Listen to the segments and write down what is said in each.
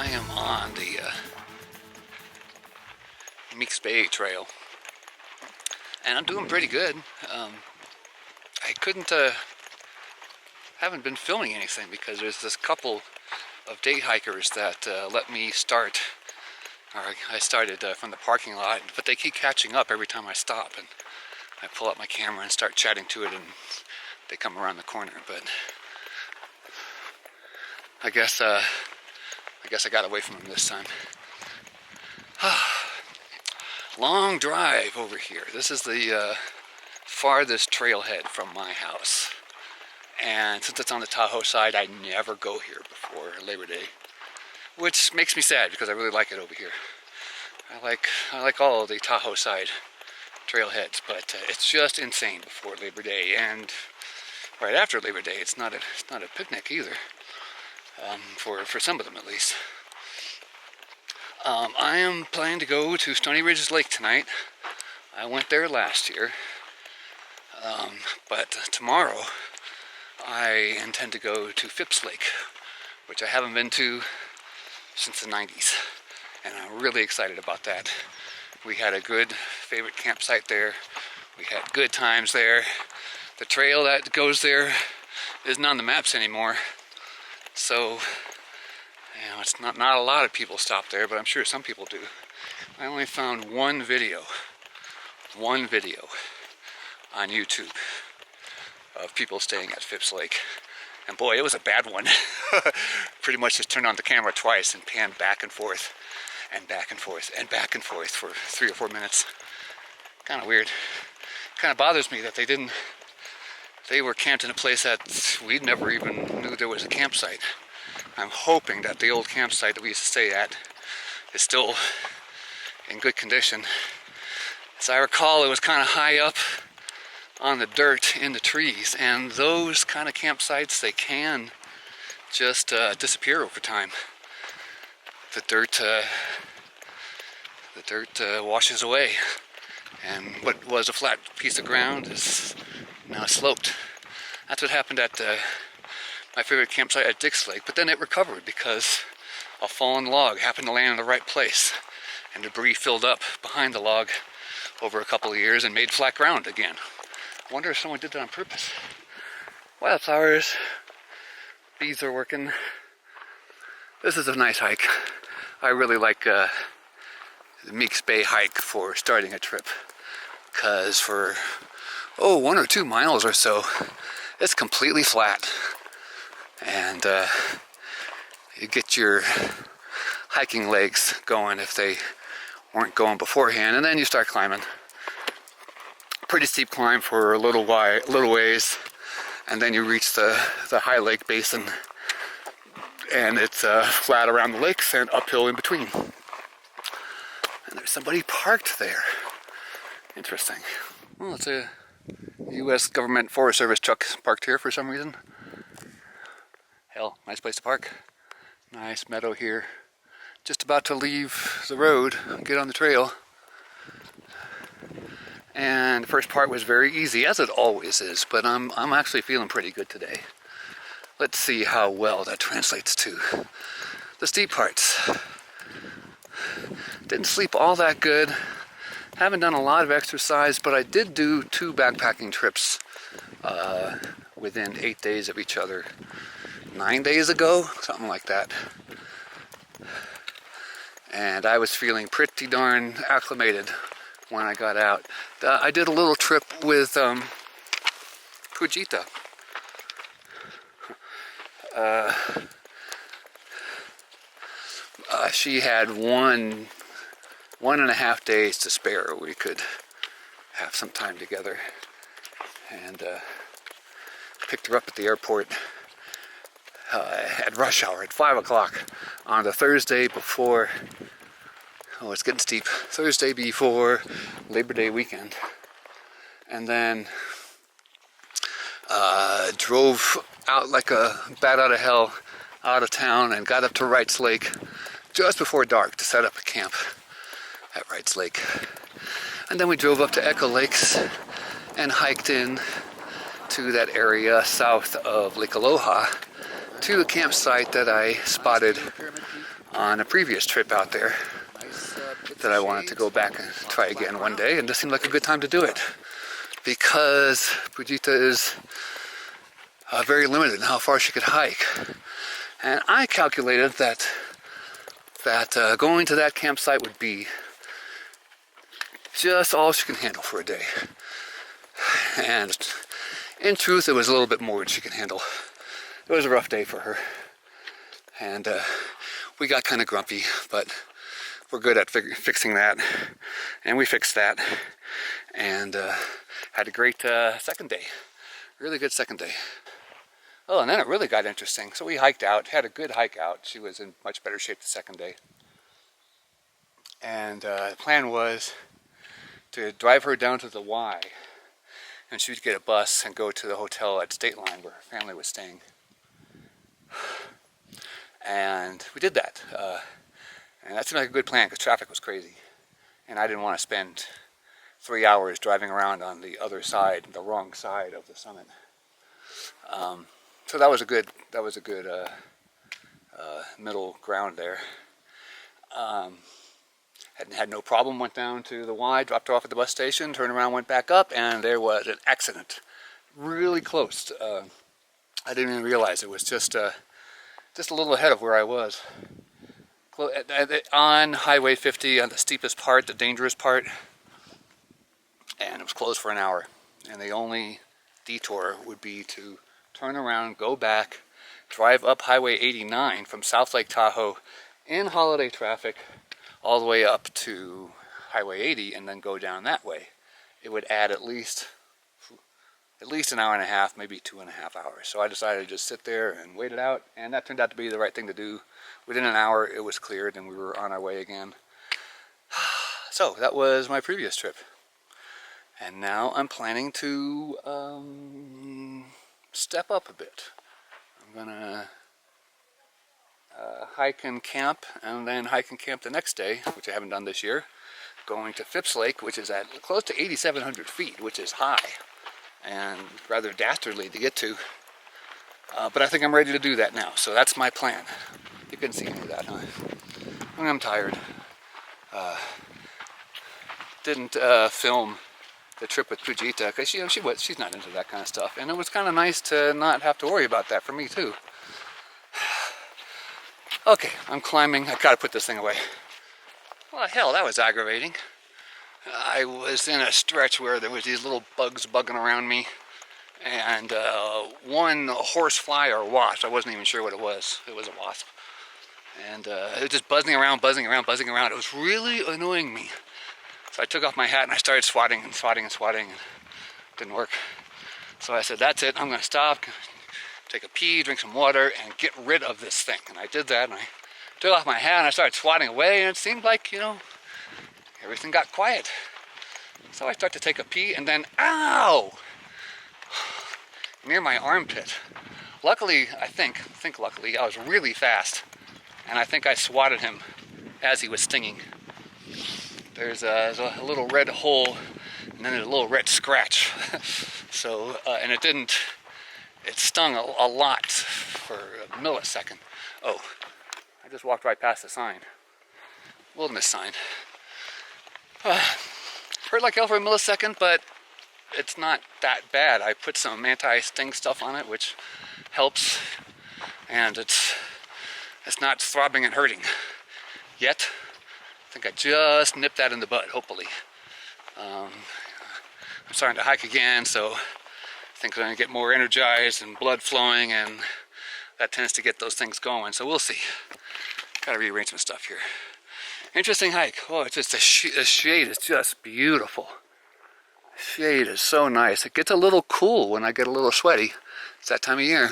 I am on the Meeks Bay trail, and I'm doing pretty good. I haven't been filming anything because there's this couple of day hikers that let me start, or I started from the parking lot, but they keep catching up every time I stop, and I pull out my camera and start chatting to it, and they come around the corner. But I guess I got away from them this time. Long drive over here. This is the farthest trailhead from my house. And since it's on the Tahoe side, I never go here before Labor Day, which makes me sad because I really like it over here. I like all of the Tahoe side trailheads, but it's just insane before Labor Day, and right after Labor Day, it's not a picnic either. For some of them at least. I am planning to go to Stoney Ridge Lake tonight. I went there last year, but tomorrow I intend to go to Phipps Lake, which I haven't been to since the 90s, and I'm really excited about that. We had a good favorite campsite there. We had good times there. The trail that goes there isn't on the maps anymore, so it's not a lot of people stop there, but I'm sure some people do. I only found one video on YouTube of people staying at Phipps Lake, and boy, it was a bad one. Pretty much just turned on the camera twice and panned back and forth and back and forth and back and forth for 3 or 4 minutes. Kind of weird. Kind of bothers me that they were camped in a place that we never even knew there was a campsite. I'm hoping that the old campsite that we used to stay at is still in good condition. As I recall, it was kind of high up on the dirt in the trees, and those kind of campsites, they can just disappear over time. The dirt washes away, and what was a flat piece of ground is now sloped. That's what happened at my favorite campsite at Desolation Lake, but then it recovered because a fallen log happened to land in the right place, and debris filled up behind the log over a couple of years and made flat ground again. I wonder if someone did that on purpose. Wildflowers, bees are working. This is a nice hike. I really like the Meeks Bay hike for starting a trip, because for 1 or 2 miles or so, it's completely flat. And you get your hiking legs going if they weren't going beforehand, and then you start climbing. Pretty steep climb for a little ways, and then you reach the high lake basin, and it's flat around the lakes and uphill in between. And there's somebody parked there. Interesting. Well, it's a U.S. government Forest Service truck parked here for some reason. Hell, nice place to park. Nice meadow here. Just about to leave the road, get on the trail. And the first part was very easy, as it always is, but I'm actually feeling pretty good today. Let's see how well that translates to the steep parts. Didn't sleep all that good. Haven't done a lot of exercise, but I did do 2 backpacking trips within 8 days of each other. 9 days ago, something like that. And I was feeling pretty darn acclimated when I got out. I did a little trip with Fujita. She had 1.5 days to spare. We could have some time together, and picked her up at the airport at rush hour at 5 o'clock on the Thursday before, it's getting steep, Thursday before Labor Day weekend. And then drove out like a bat out of hell, out of town, and got up to Wrights Lake just before dark to set up a camp at Wrights Lake. And then we drove up to Echo Lakes and hiked in to that area south of Lake Aloha to a campsite that I spotted on a previous trip out there that I wanted to go back and try again one day, and this seemed like a good time to do it because Fujita is very limited in how far she could hike. And I calculated that going to that campsite would be just all she can handle for a day. And in truth, it was a little bit more than she can handle. It was a rough day for her. And we got kind of grumpy, but we're good at fixing that. And we fixed that. And had a great second day. Really good second day. Oh, and then it really got interesting. So we hiked out, had a good hike out. She was in much better shape the second day. And the plan was to drive her down to the Y, and she would get a bus and go to the hotel at State Line where her family was staying. And we did that. And that seemed like a good plan because traffic was crazy. And I didn't want to spend 3 hours driving around on the other side, the wrong side of the summit. So that was a good middle ground there. Had no problem, went down to the Y, dropped her off at the bus station, turned around, went back up, and there was an accident. Really close. I didn't even realize it was just a little ahead of where I was. On Highway 50, on the steepest part, the dangerous part, and it was closed for an hour. And the only detour would be to turn around, go back, drive up Highway 89 from South Lake Tahoe in holiday traffic all the way up to Highway 80 and then go down that way. It would add at least an hour and a half, maybe 2.5 hours. So I decided to just sit there and wait it out, and that turned out to be the right thing to do. Within an hour it was cleared and we were on our way again. So that was my previous trip. And now I'm planning to step up a bit. I'm gonna hike and camp, and then hike and camp the next day, which I haven't done this year, going to Phipps Lake, which is at close to 8,700 feet, which is high and rather dastardly to get to. But I think I'm ready to do that now, so that's my plan. You couldn't see any of that, huh? I'm tired. Didn't film the trip with Fujita because she's not into that kind of stuff, and it was kind of nice to not have to worry about that for me too. Okay, I'm climbing. I gotta put this thing away. Well, hell, that was aggravating. I was in a stretch where there was these little bugs bugging around me, and one horsefly or wasp. I wasn't even sure what it was. It was a wasp, and it was just buzzing around. It was really annoying me. So I took off my hat and I started swatting, and it didn't work. So I said, that's it, I'm gonna stop, take a pee, drink some water, and get rid of this thing. And I did that, and I took off my hat and I started swatting away, and it seemed like, everything got quiet. So I start to take a pee, and then, ow! Near my armpit. Luckily, I think luckily, I was really fast, and I think I swatted him as he was stinging. There's a little red hole, and then there's a little red scratch. So, and it stung a lot for a millisecond. Oh, I just walked right past the sign. Wilderness sign. Hurt like hell for a millisecond, but it's not that bad. I put some anti-sting stuff on it, which helps, and it's not throbbing and hurting yet. I think I just nipped that in the bud, hopefully. I'm starting to hike again, so I think I'm going to get more energized and blood flowing, and that tends to get those things going, so we'll see. Got to rearrange some stuff here. Interesting hike. Oh, it's just the shade is just beautiful. The shade is so nice. It gets a little cool when I get a little sweaty. It's that time of year.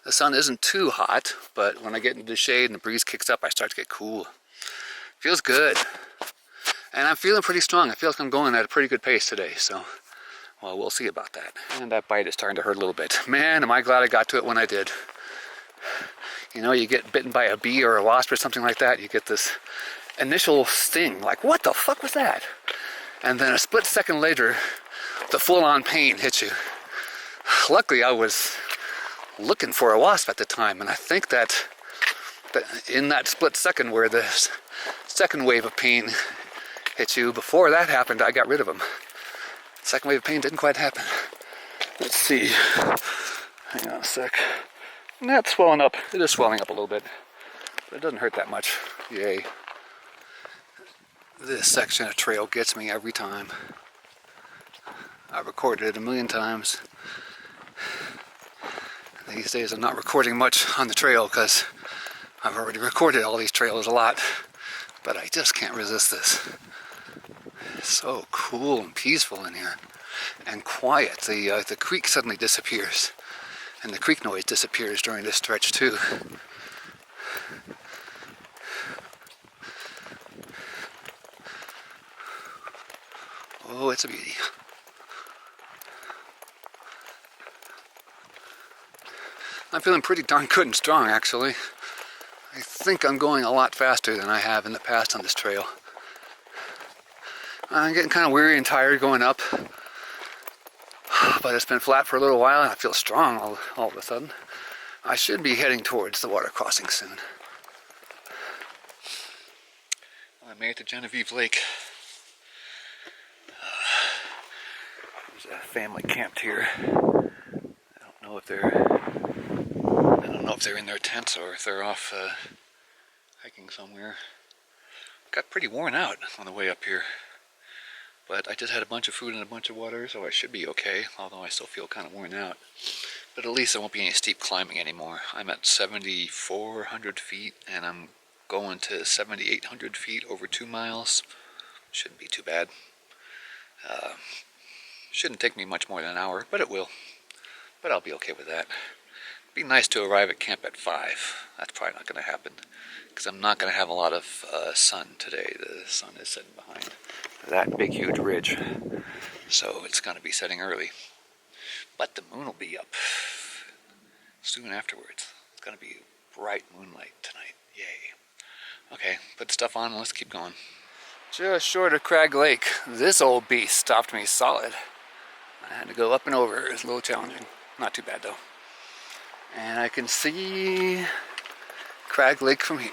The sun isn't too hot, but when I get into the shade and the breeze kicks up, I start to get cool. Feels good, and I'm feeling pretty strong. I feel like I'm going at a pretty good pace today, so, well, we'll see about that. And that bite is starting to hurt a little bit. Man, am I glad I got to it when I did. You get bitten by a bee or a wasp or something like that, you get this initial sting, like, what the fuck was that? And then a split second later, the full-on pain hits you. Luckily, I was looking for a wasp at the time, and I think that in that split second where the second wave of pain hit you, before that happened, I got rid of them. Second wave of pain didn't quite happen. Let's see. Hang on a sec. And that's swelling up. It is swelling up a little bit, but it doesn't hurt that much. Yay. This section of trail gets me every time. I've recorded it a million times. These days I'm not recording much on the trail because I've already recorded all these trails a lot, but I just can't resist this. It's so cool and peaceful in here, and quiet. The creek suddenly disappears, and the creek noise disappears during this stretch too. Oh, it's a beauty. I'm feeling pretty darn good and strong, actually. I think I'm going a lot faster than I have in the past on this trail. I'm getting kind of weary and tired going up, but it's been flat for a little while and I feel strong all of a sudden. I should be heading towards the water crossing soon. I made it to Genevieve Lake. There's a family camped here. I don't know if they're in their tents or if they're off hiking somewhere. Got pretty worn out on the way up here, but I just had a bunch of food and a bunch of water, so I should be okay, although I still feel kind of worn out. But at least there won't be any steep climbing anymore. I'm at 7,400 feet and I'm going to 7,800 feet over 2 miles. Shouldn't be too bad. Shouldn't take me much more than an hour, but it will. But I'll be okay with that. It'd be nice to arrive at camp at 5. That's probably not going to happen, because I'm not going to have a lot of sun today. The sun is setting behind that big, huge ridge, so it's going to be setting early. But the moon will be up soon afterwards. It's going to be bright moonlight tonight. Yay. Okay, put the stuff on and let's keep going. Just short of Crag Lake, this old beast stopped me solid. I had to go up and over. It was a little challenging. Not too bad though. And I can see Crag Lake from here.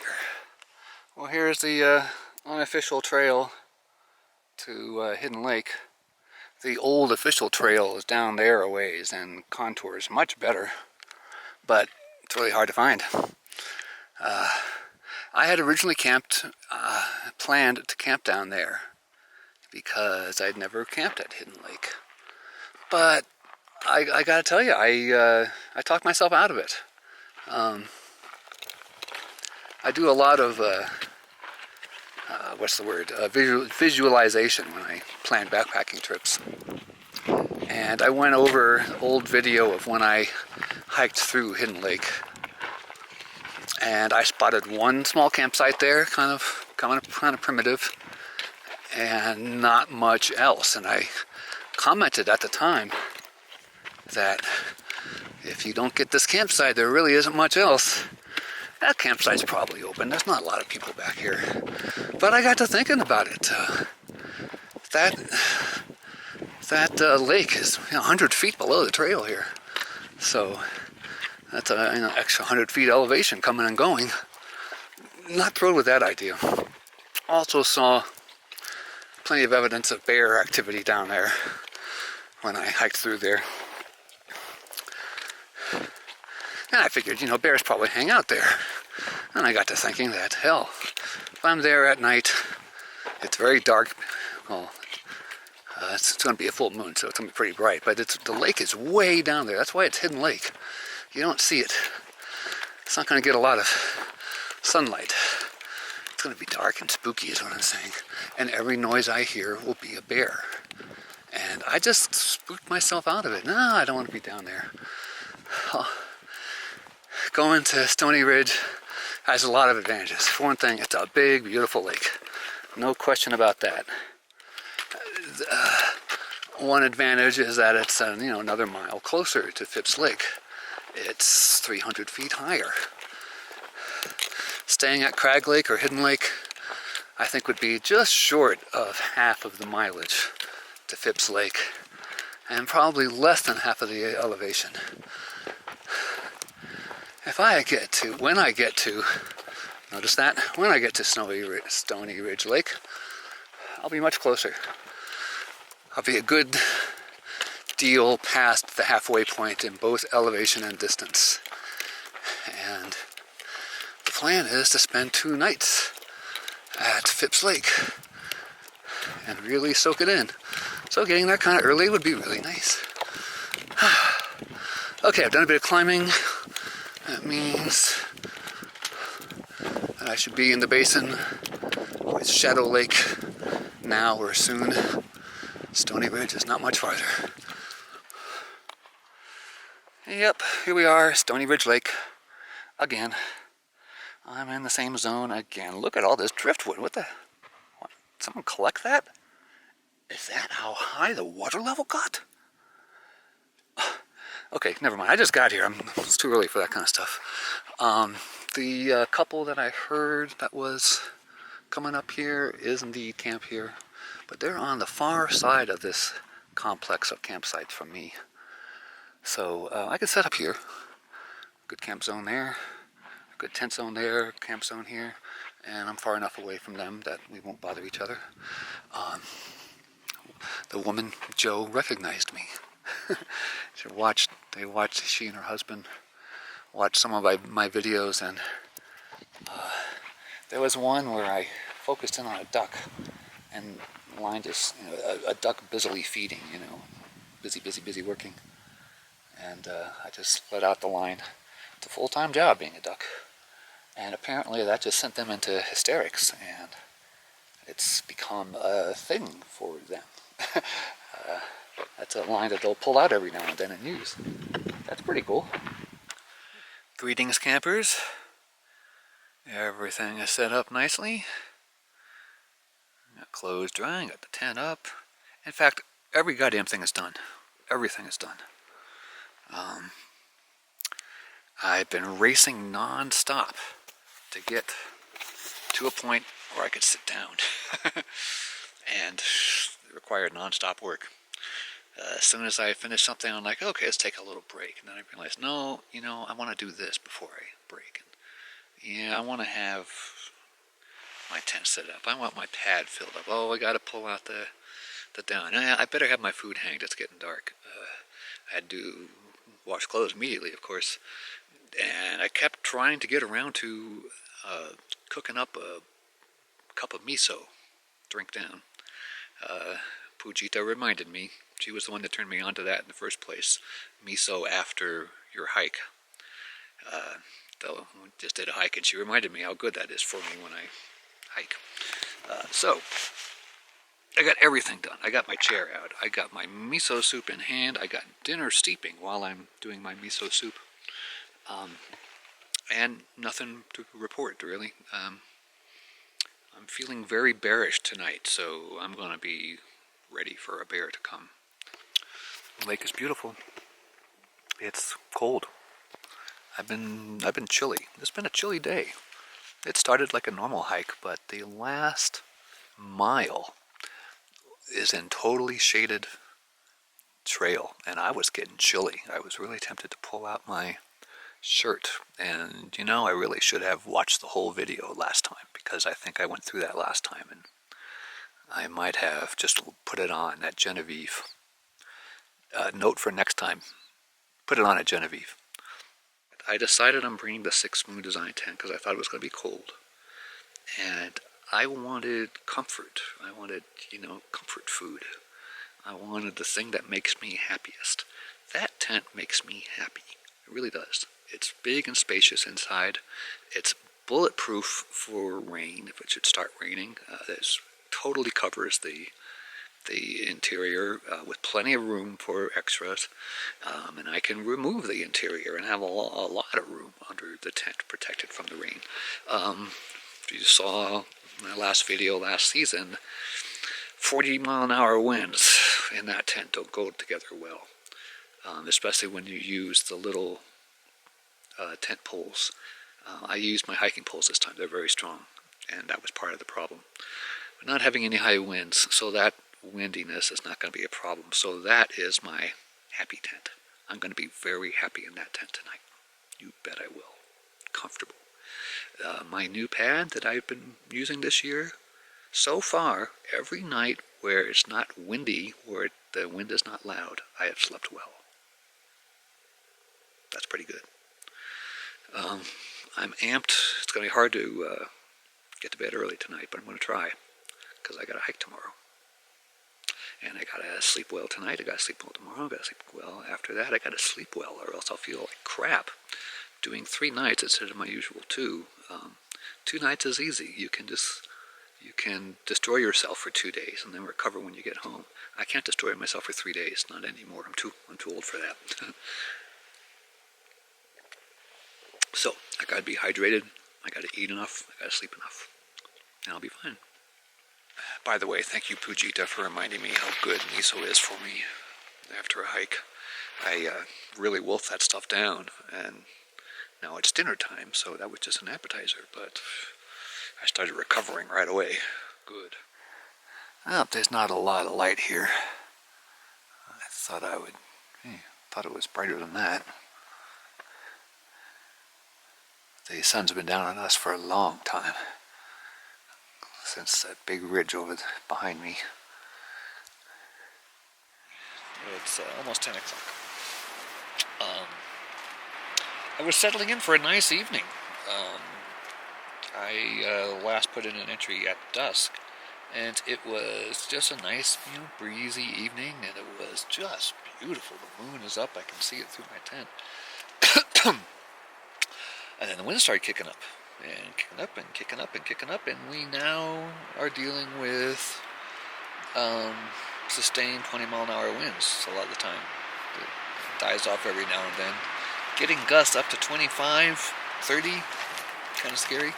Well, here's the unofficial trail to Hidden Lake. The old official trail is down there a ways and contours much better, but it's really hard to find. I had originally planned to camp down there because I'd never camped at Hidden Lake. But I gotta tell you, I talked myself out of it. I do a lot of visualization when I plan backpacking trips. And I went over old video of when I hiked through Hidden Lake, and I spotted one small campsite there, kind of primitive, and not much else. And I commented at the time that if you don't get this campsite, there really isn't much else. That campsite's probably open. There's not a lot of people back here. But I got to thinking about it. That lake is 100 feet below the trail here. So that's an extra 100 feet elevation coming and going. Not thrilled with that idea. Also saw plenty of evidence of bear activity down there when I hiked through there. And I figured, bears probably hang out there. And I got to thinking that, hell, if I'm there at night, it's very dark. Well, it's going to be a full moon, so it's going to be pretty bright. But the lake is way down there. That's why it's Hidden Lake. You don't see it. It's not going to get a lot of sunlight. It's going to be dark and spooky is what I'm saying. And every noise I hear will be a bear. And I just spooked myself out of it. No, I don't want to be down there. Going to Stoney Ridge has a lot of advantages. For one thing, it's a big, beautiful lake. No question about that. One advantage is that it's another mile closer to Phipps Lake. It's 300 feet higher. Staying at Crag Lake or Hidden Lake, I think would be just short of half of the mileage to Phipps Lake, and probably less than half of the elevation. When I get to Notice that when I get to Stoney Ridge Lake, I'll be much closer. I'll be a good deal past the halfway point in both elevation and distance. And the plan is to spend 2 nights at Phipps Lake and really soak it in. So getting there kind of early would be really nice. Okay, I've done a bit of climbing. That means that I should be in the basin with Shadow Lake now or soon. Stoney Ridge is not much farther. Yep, here we are, Stoney Ridge Lake again. I'm in the same zone again. Look at all this driftwood. What? Someone collect that? Is that how high the water level got? Okay, never mind. I just got here. It's too early for that kind of stuff. The couple that I heard that was coming up here is indeed camp here, but they're on the far side of this complex of campsites from me. So I could set up here. Good camp zone there, good tent zone there, camp zone here, and I'm far enough away from them that we won't bother each other. The woman, Joe, recognized me. She and her husband watched some of my videos, and there was one where I focused in on a duck, and the line just, a duck busily feeding, busy working. And I just let out the line. It's a full-time job being a duck. And apparently that just sent them into hysterics, and it's become a thing for them. That's a line that they'll pull out every now and then and use. That's pretty cool. Greetings, campers. Everything is set up nicely. Got clothes drying, got the tent up. In fact, every goddamn thing is done. Everything is done. I've been racing non-stop to get to a point where I could sit down. And it required non-stop work. As soon as I finish something, I'm like, okay, let's take a little break. And then I realized, no, I want to do this before I break. And yeah, I want to have my tent set up. I want my pad filled up. Oh, I got to pull out the down. I better have my food hanged. It's getting dark. I had to wash clothes immediately, of course. And I kept trying to get around to cooking up a cup of miso, drink down. Pujita reminded me. She was the one that turned me on to that in the first place. Miso after your hike. Though we just did a hike, and she reminded me how good that is for me when I hike. So I got everything done. I got my chair out. I got my miso soup in hand. I got dinner steeping while I'm doing my miso soup. And nothing to report, really. I'm feeling very bearish tonight, so I'm going to be ready for a bear to come. The lake is beautiful. It's cold. I've been chilly. It's been a chilly day. It started like a normal hike, but the last mile is in totally shaded trail, and I was getting chilly. I was really tempted to pull out my shirt, and I really should have watched the whole video last time, because I think I went through that last time, and I might have just put it on at Genevieve. Note for next time, put it on at Genevieve. I decided I'm bringing the 6 Moon Design tent because I thought it was going to be cold, and I wanted comfort. I wanted, comfort food. I wanted the thing that makes me happiest. That tent makes me happy. It really does. It's big and spacious inside. It's bulletproof for rain if it should start raining. It totally covers the interior with plenty of room for extras, and I can remove the interior and have a lot of room under the tent protected from the rain. If you saw my last video last season, 40-mile-an-hour winds in that tent don't go together well, especially when you use the little tent poles. I used my hiking poles this time. They're very strong, and that was part of the problem. But not having any high winds, so that windiness is not going to be a problem. So that is my happy tent. I'm going to be very happy in that tent tonight. You bet I will. Comfortable. my new pad that I've been using this year, so far, every night where it's not windy, where the wind is not loud, I have slept well. That's pretty good. I'm amped. It's going to be hard to get to bed early tonight, but I'm going to try, because I got to hike tomorrow. And I got to sleep well tonight, I got to sleep well tomorrow, I got to sleep well after that, I got to sleep well, or else I'll feel like crap. Doing 3 nights instead of my usual 2. 2 nights is easy. You can destroy yourself for 2 days and then recover when you get home. I can't destroy myself for 3 days, not anymore. I'm too old for that. So I gotta be hydrated. I gotta eat enough. I gotta sleep enough, and I'll be fine. By the way, thank you, Pujita, for reminding me how good miso is for me after a hike. I really wolfed that stuff down, and now it's dinner time, so that was just an appetizer, but I started recovering right away. Good. Well, there's not a lot of light here. I thought thought it was brighter than that. The sun's been down on us for a long time, since that big ridge over behind me. It's almost 10 o'clock. I was settling in for a nice evening. I last put in an entry at dusk, and it was just a nice, breezy evening, and it was just beautiful. The moon is up. I can see it through my tent. And then the wind started kicking up, and kicking up, and kicking up, and kicking up, and we now are dealing with sustained 20-mile-an-hour winds a lot of the time. It dies off every now and then. Getting gusts up to 25, 30, kind of scary.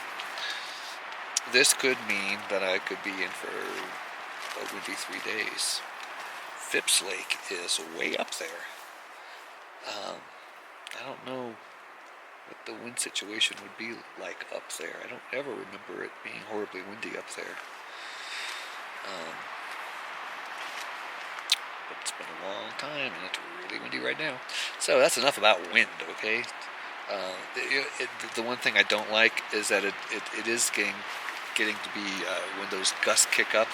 This could mean that I could be in for a windy 3 days. Phipps Lake is way up there. I don't know what the wind situation would be like up there. I don't ever remember it being horribly windy up there. But it's been a long time, and it's really windy right now. So that's enough about wind, okay? The one thing I don't like is that it is getting to be, when those gusts kick up,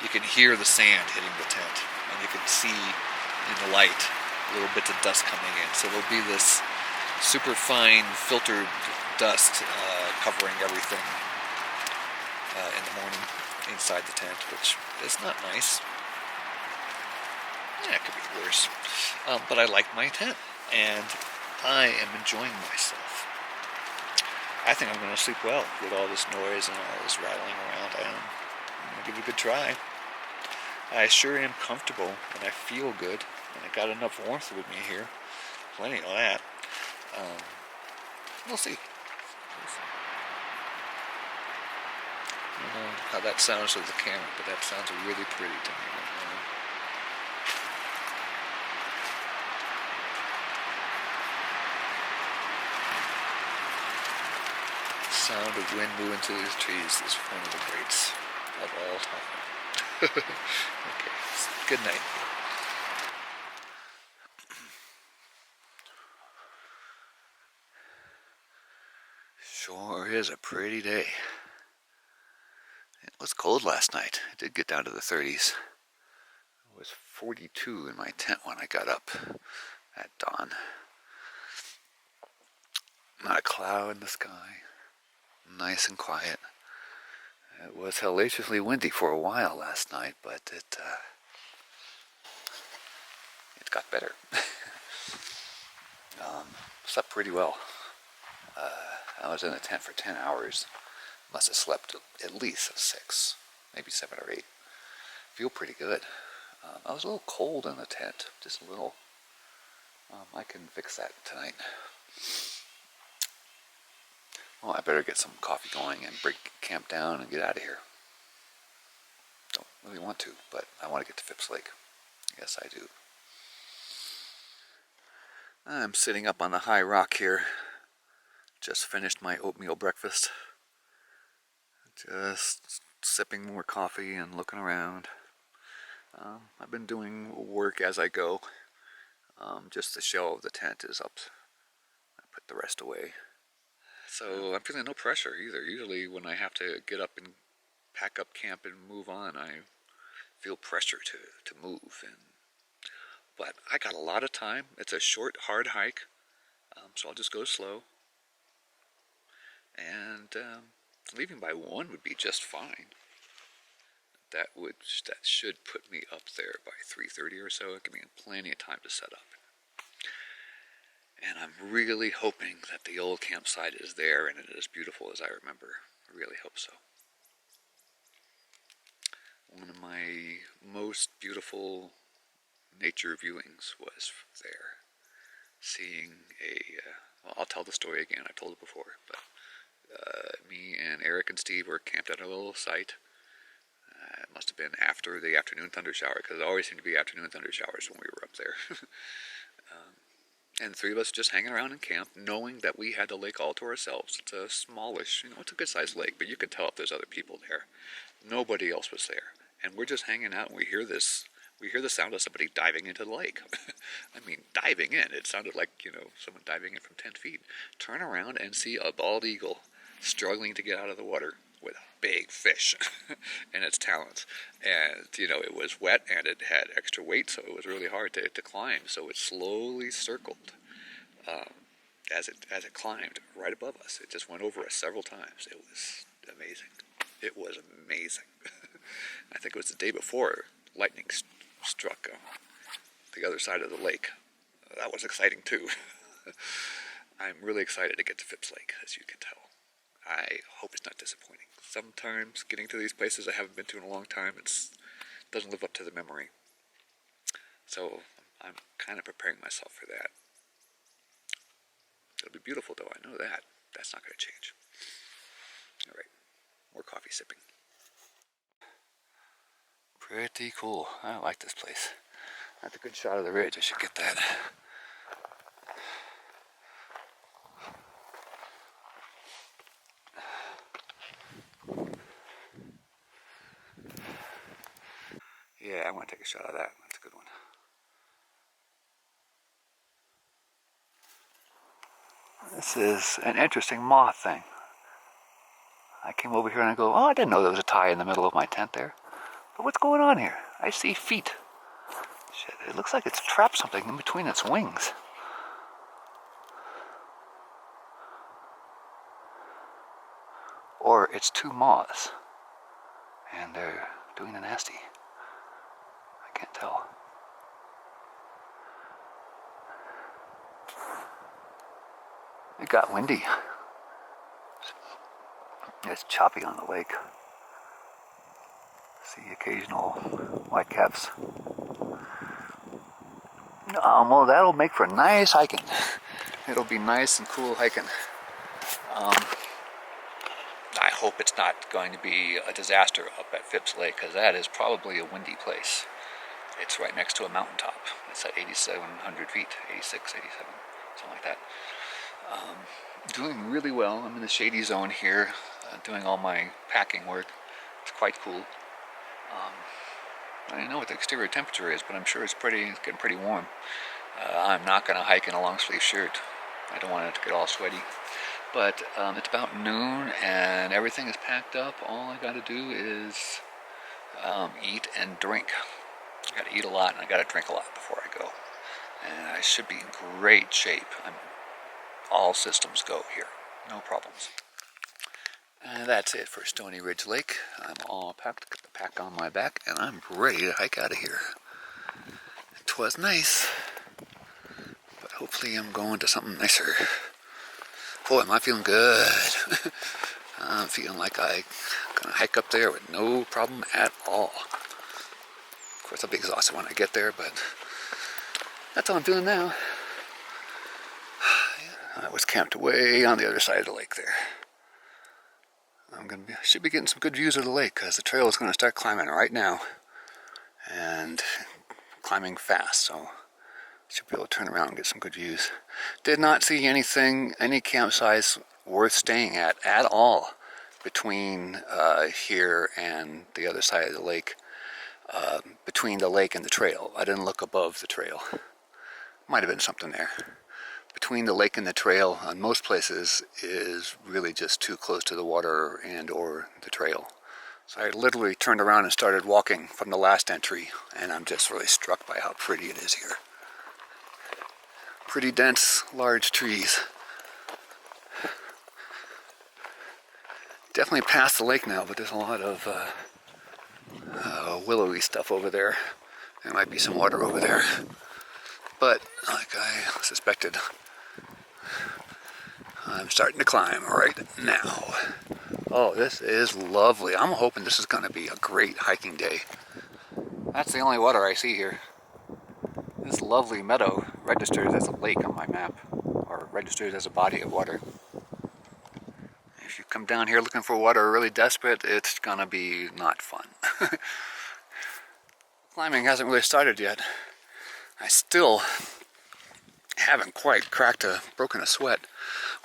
you can hear the sand hitting the tent, and you can see in the light little bits of dust coming in. So there'll be this super fine filtered dust covering everything in the morning inside the tent, which is not nice. Yeah, it could be worse. But I like my tent, and I am enjoying myself. I think I'm going to sleep well with all this noise and all this rattling around. I'm going to give it a good try. I sure am comfortable, and I feel good, and I got enough warmth with me here. Plenty of that. We'll see. I don't know how that sounds with the camera, but that sounds really pretty to me right now. The sound of wind moving through these trees is one of the greats of all time. Okay, good night. Sure is a pretty day. It was cold last night. It did get down to the 30s. It was 42 in my tent when I got up at dawn. Not a cloud in the sky. Nice and quiet. It was hellaciously windy for a while last night, but it got better. Slept pretty well. I was in the tent for 10 hours. Must have slept at least 6, maybe 7 or 8. Feel pretty good. I was a little cold in the tent, just a little. I can fix that tonight. Well, I better get some coffee going and break camp down and get out of here. Don't really want to, but I want to get to Phipps Lake. Yes, I do. I'm sitting up on the high rock here. Just finished my oatmeal breakfast. Just sipping more coffee and looking around. I've been doing work as I go. Just the shell of the tent is up. I put the rest away. So I'm feeling no pressure either. Usually when I have to get up and pack up camp and move on, I feel pressure to move. But I got a lot of time. It's a short, hard hike, so I'll just go slow. And leaving by 1 would be just fine. That should put me up there by 3:30 or so. It give me plenty of time to set up. And I'm really hoping that the old campsite is there and it is beautiful as I remember. I really hope so. One of my most beautiful nature viewings was there. Seeing well, I'll tell the story again, I told it before, but me and Eric and Steve were camped at a little site. It must have been after the afternoon thunder shower, because it always seemed to be afternoon thunder showers when we were up there. And the 3 of us just hanging around in camp, knowing that we had the lake all to ourselves. It's a smallish, it's a good-sized lake, but you could tell if there's other people there. Nobody else was there. And we're just hanging out, and we hear the sound of somebody diving into the lake. I mean, diving in. It sounded like, someone diving in from 10 feet. Turn around and see a bald eagle struggling to get out of the water with a big fish in its talons. And, it was wet and it had extra weight, so it was really hard to climb. So it slowly circled as it climbed right above us. It just went over us several times. It was amazing. It was amazing. I think it was the day before lightning struck the other side of the lake. That was exciting too. I'm really excited to get to Phipps Lake, as you can tell. I hope it's not disappointing. Sometimes getting to these places I haven't been to in a long time, it doesn't live up to the memory. So I'm kind of preparing myself for that. It'll be beautiful though, I know that. That's not going to change. All right, more coffee sipping. Pretty cool. I like this place. That's a good shot of the ridge. I should get that. Yeah, I want to take a shot of that. That's a good one. This is an interesting moth thing. I came over here and I go, oh, I didn't know there was a tie in the middle of my tent there. But what's going on here? I see feet. Shit, it looks like it's trapped something in between its wings. Or it's 2 moths. And they're doing the nasty. I can't tell. It got windy. It's choppy on the lake. See occasional whitecaps. Well, that'll make for nice hiking. It'll be nice and cool hiking. I hope it's not going to be a disaster up at Phipps Lake, because that is probably a windy place. It's right next to a mountaintop. It's at 8,700 feet, 86, 87, something like that. Doing really well. I'm in the shady zone here, doing all my packing work. It's quite cool. I don't know what the exterior temperature is, but I'm sure it's getting pretty warm. I'm not going to hike in a long sleeve shirt. I don't want it to get all sweaty. But it's about noon and everything is packed up. All I got to do is eat and drink. I got to eat a lot and I got to drink a lot before I go. And I should be in great shape. All systems go here. No problems. And that's it for Stoney Ridge Lake. I'm all packed, got the pack on my back, and I'm ready to hike out of here. It was nice, but hopefully I'm going to something nicer. Boy, am I feeling good. I'm feeling like I'm going to hike up there with no problem at all. Of course, I'll be exhausted when I get there, but that's how I'm feeling now. I was camped way on the other side of the lake there. Should be getting some good views of the lake, because the trail is going to start climbing right now. And climbing fast, so should be able to turn around and get some good views. Did not see any campsites worth staying at all between here and the other side of the lake. Between the lake and the trail. I didn't look above the trail. Might have been something there. between the lake and the trail on most places is really just too close to the water and or the trail. So I literally turned around and started walking from the last entry, and I'm just really struck by how pretty it is here. Pretty dense, large trees. Definitely past the lake now, but there's a lot of willowy stuff over there. There might be some water over there. But, like I suspected, I'm starting to climb right now. Oh, this is lovely. I'm hoping this is going to be a great hiking day. That's the only water I see here. This lovely meadow registers as a lake on my map, or registers as a body of water. If you come down here looking for water really desperate, it's going to be not fun. Climbing hasn't really started yet. I still haven't quite broken a sweat,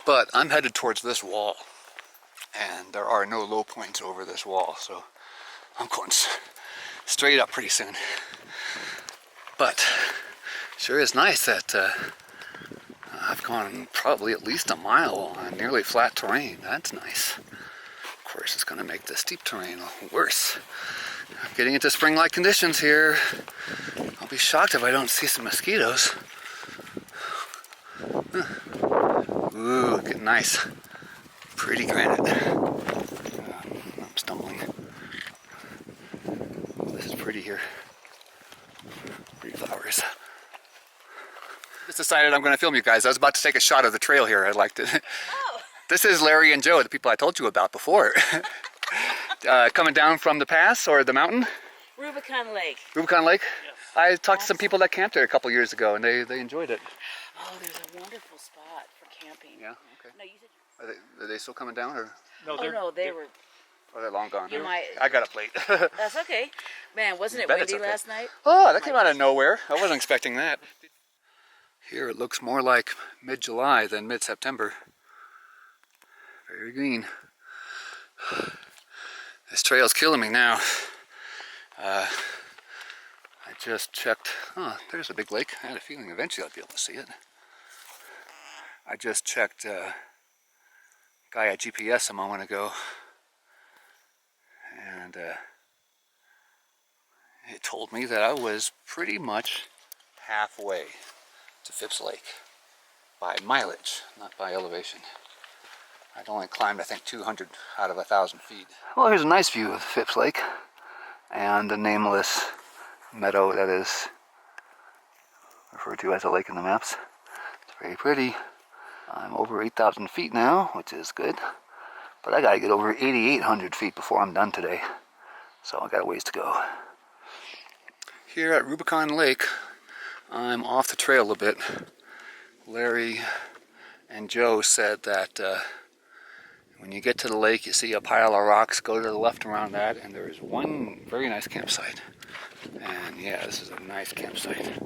but I'm headed towards this wall, and there are no low points over this wall, so I'm going straight up pretty soon. But sure is nice that I've gone probably at least a mile on nearly flat terrain. That's nice. Of course, it's going to make the steep terrain worse. Getting into spring-like conditions here. I'll be shocked if I don't see some mosquitoes. Ooh, getting nice. Pretty granite. I'm stumbling. This is pretty here. Pretty flowers. Just decided I'm going to film you guys. I was about to take a shot of the trail here. I liked it. Oh. This is Larry and Joe, the people I told you about before. Coming down from the pass or the mountain? Rubicon Lake. Rubicon Lake? Yes. I talked to some people that camped there a couple years ago, and they enjoyed it. Oh, there's a wonderful spot for camping. Yeah, okay. No, you said... Are they still coming down? Or? No, they were... Oh, they're long gone. Might... I got up late. That's okay. Man, wasn't it windy last night? Oh, that came out of nowhere. I wasn't expecting that. Here it looks more like mid-July than mid-September. Very green. This trail's killing me now. I just checked. Oh, there's a big lake. I had a feeling eventually I'd be able to see it. I just checked guy at GPS a moment ago, and it told me that I was pretty much halfway to Phipps Lake by mileage, not by elevation. I'd only climbed, I think, 200 out of 1,000 feet. Well, here's a nice view of Phipps Lake and the nameless meadow that is referred to as a lake in the maps. It's very pretty. I'm over 8,000 feet now, which is good. But I gotta get over 8,800 feet before I'm done today. So I got a ways to go. Here at Rubicon Lake, I'm off the trail a bit. Larry and Joe said that when you get to the lake, you see a pile of rocks, go to the left around that, and there is one very nice campsite. And yeah, this is a nice campsite.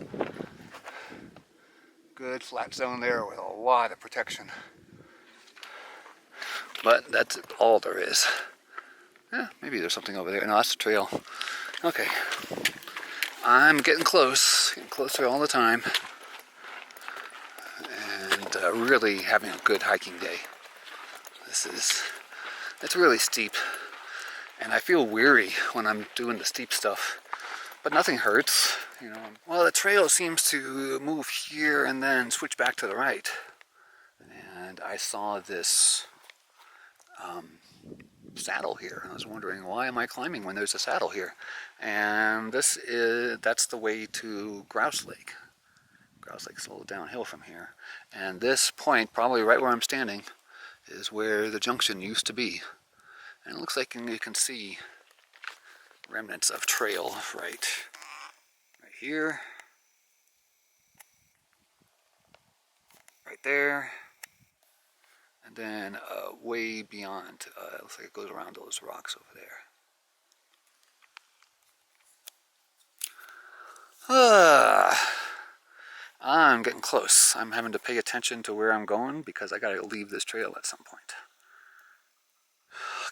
Good flat zone there with a lot of protection. But that's all there is. Yeah, maybe there's something over there. No, that's the trail. Okay. I'm getting closer all the time. And really having a good hiking day. It's really steep, and I feel weary when I'm doing the steep stuff, but nothing hurts, you know. Well, the trail seems to move here and then switch back to the right, and I saw this saddle here, and I was wondering, why am I climbing when there's a saddle here? And that's the way to Grouse Lake. Grouse Lake's a little downhill from here, and this point, probably right where I'm standing, is where the junction used to be. And it looks like you can see remnants of trail right here, right there, and then way beyond. It looks like it goes around those rocks over there. I'm getting close. I'm having to pay attention to where I'm going because I gotta leave this trail at some point.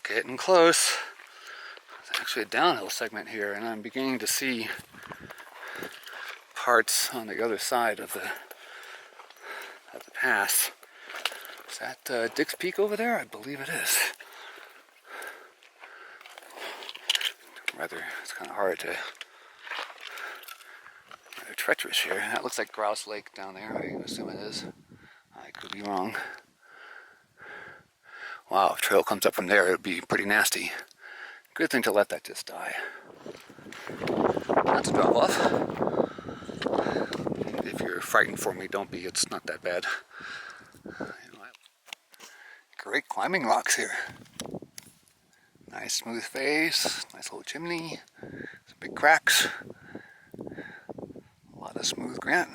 Getting close. It's actually a downhill segment here, and I'm beginning to see parts on the other side of at the pass. Is that Dick's Peak over there? I believe it is. Rather, it's kind of hard to, rather treacherous here. That looks like Grouse Lake down there, I assume it is. I could be wrong. Wow, if trail comes up from there, it would be pretty nasty. Good thing to let that just die. That's a drop off. If you're frightened for me, don't be. It's not that bad. Great climbing rocks here. Nice smooth face, nice little chimney, some big cracks, a lot of smooth granite.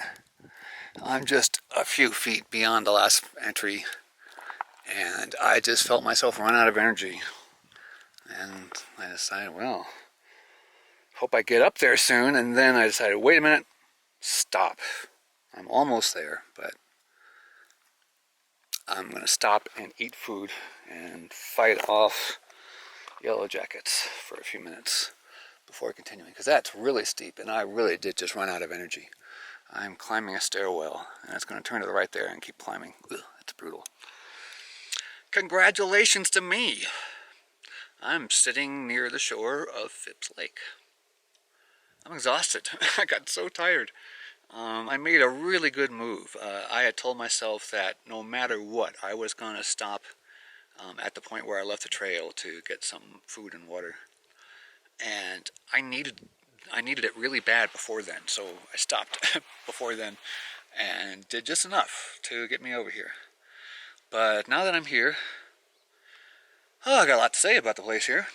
I'm just a few feet beyond the last entry, and I just felt myself run out of energy. And I decided, well, hope I get up there soon. And then I decided, wait a minute, stop. I'm almost there, but I'm going to stop and eat food and fight off Yellow Jackets for a few minutes before continuing, because that's really steep and I really did just run out of energy. I'm climbing a stairwell and it's going to turn to the right there and keep climbing. Ugh, it's brutal. Congratulations to me. I'm sitting near the shore of Phipps Lake. I'm exhausted. I got so tired. I made a really good move. I had told myself that no matter what, I was going to stop at the point where I left the trail to get some food and water. And I needed it really bad before then, so I stopped before then and did just enough to get me over here. But now that I'm here, I got a lot to say about the place here.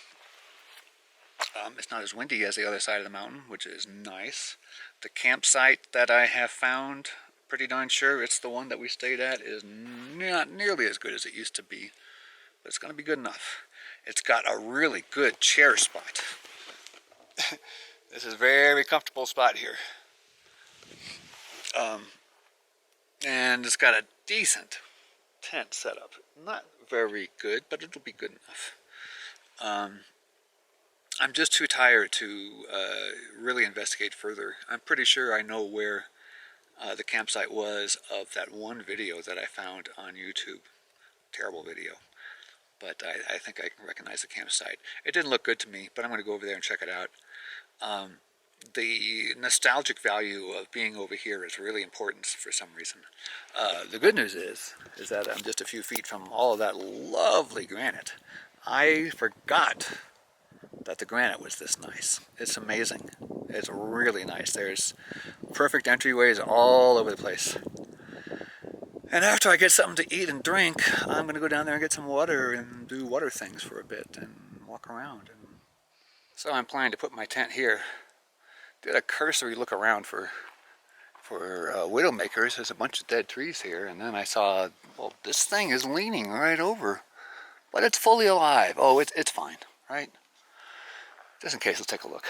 It's not as windy as the other side of the mountain, which is nice. The campsite that I have found, pretty darn sure it's the one that we stayed at, is not nearly as good as it used to be. But it's going to be good enough. It's got a really good chair spot. This is a very comfortable spot here. And it's got a decent tent setup. Not very good, but it'll be good enough. I'm just too tired to really investigate further. I'm pretty sure I know where the campsite was of that one video that I found on YouTube. Terrible video. But I think I can recognize the campsite. It didn't look good to me, but I'm going to go over there and check it out. The nostalgic value of being over here is really important for some reason. The good news is that I'm just a few feet from all of that lovely granite. I forgot that the granite was this nice. It's amazing. It's really nice. There's perfect entryways all over the place. And after I get something to eat and drink, I'm going to go down there and get some water and do water things for a bit and walk around. So I'm planning to put my tent here. Did a cursory look around for widowmakers. There's a bunch of dead trees here, and then I saw, well, this thing is leaning right over, but it's fully alive. Oh, it's fine, right? Just in case, let's take a look.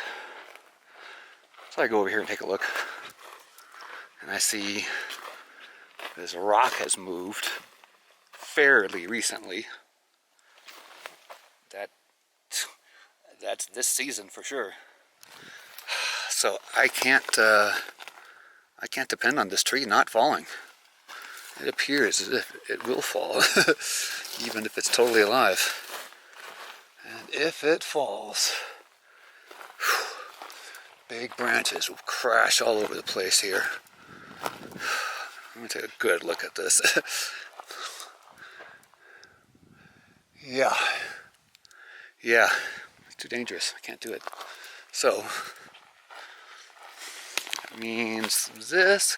So I go over here and take a look, and I see this rock has moved fairly recently. That's this season for sure. So I can't depend on this tree not falling. It appears as if it will fall, even if it's totally alive. And if it falls, big branches will crash all over the place here. I'm going to take a good look at this. Yeah, it's too dangerous. I can't do it. So, that means this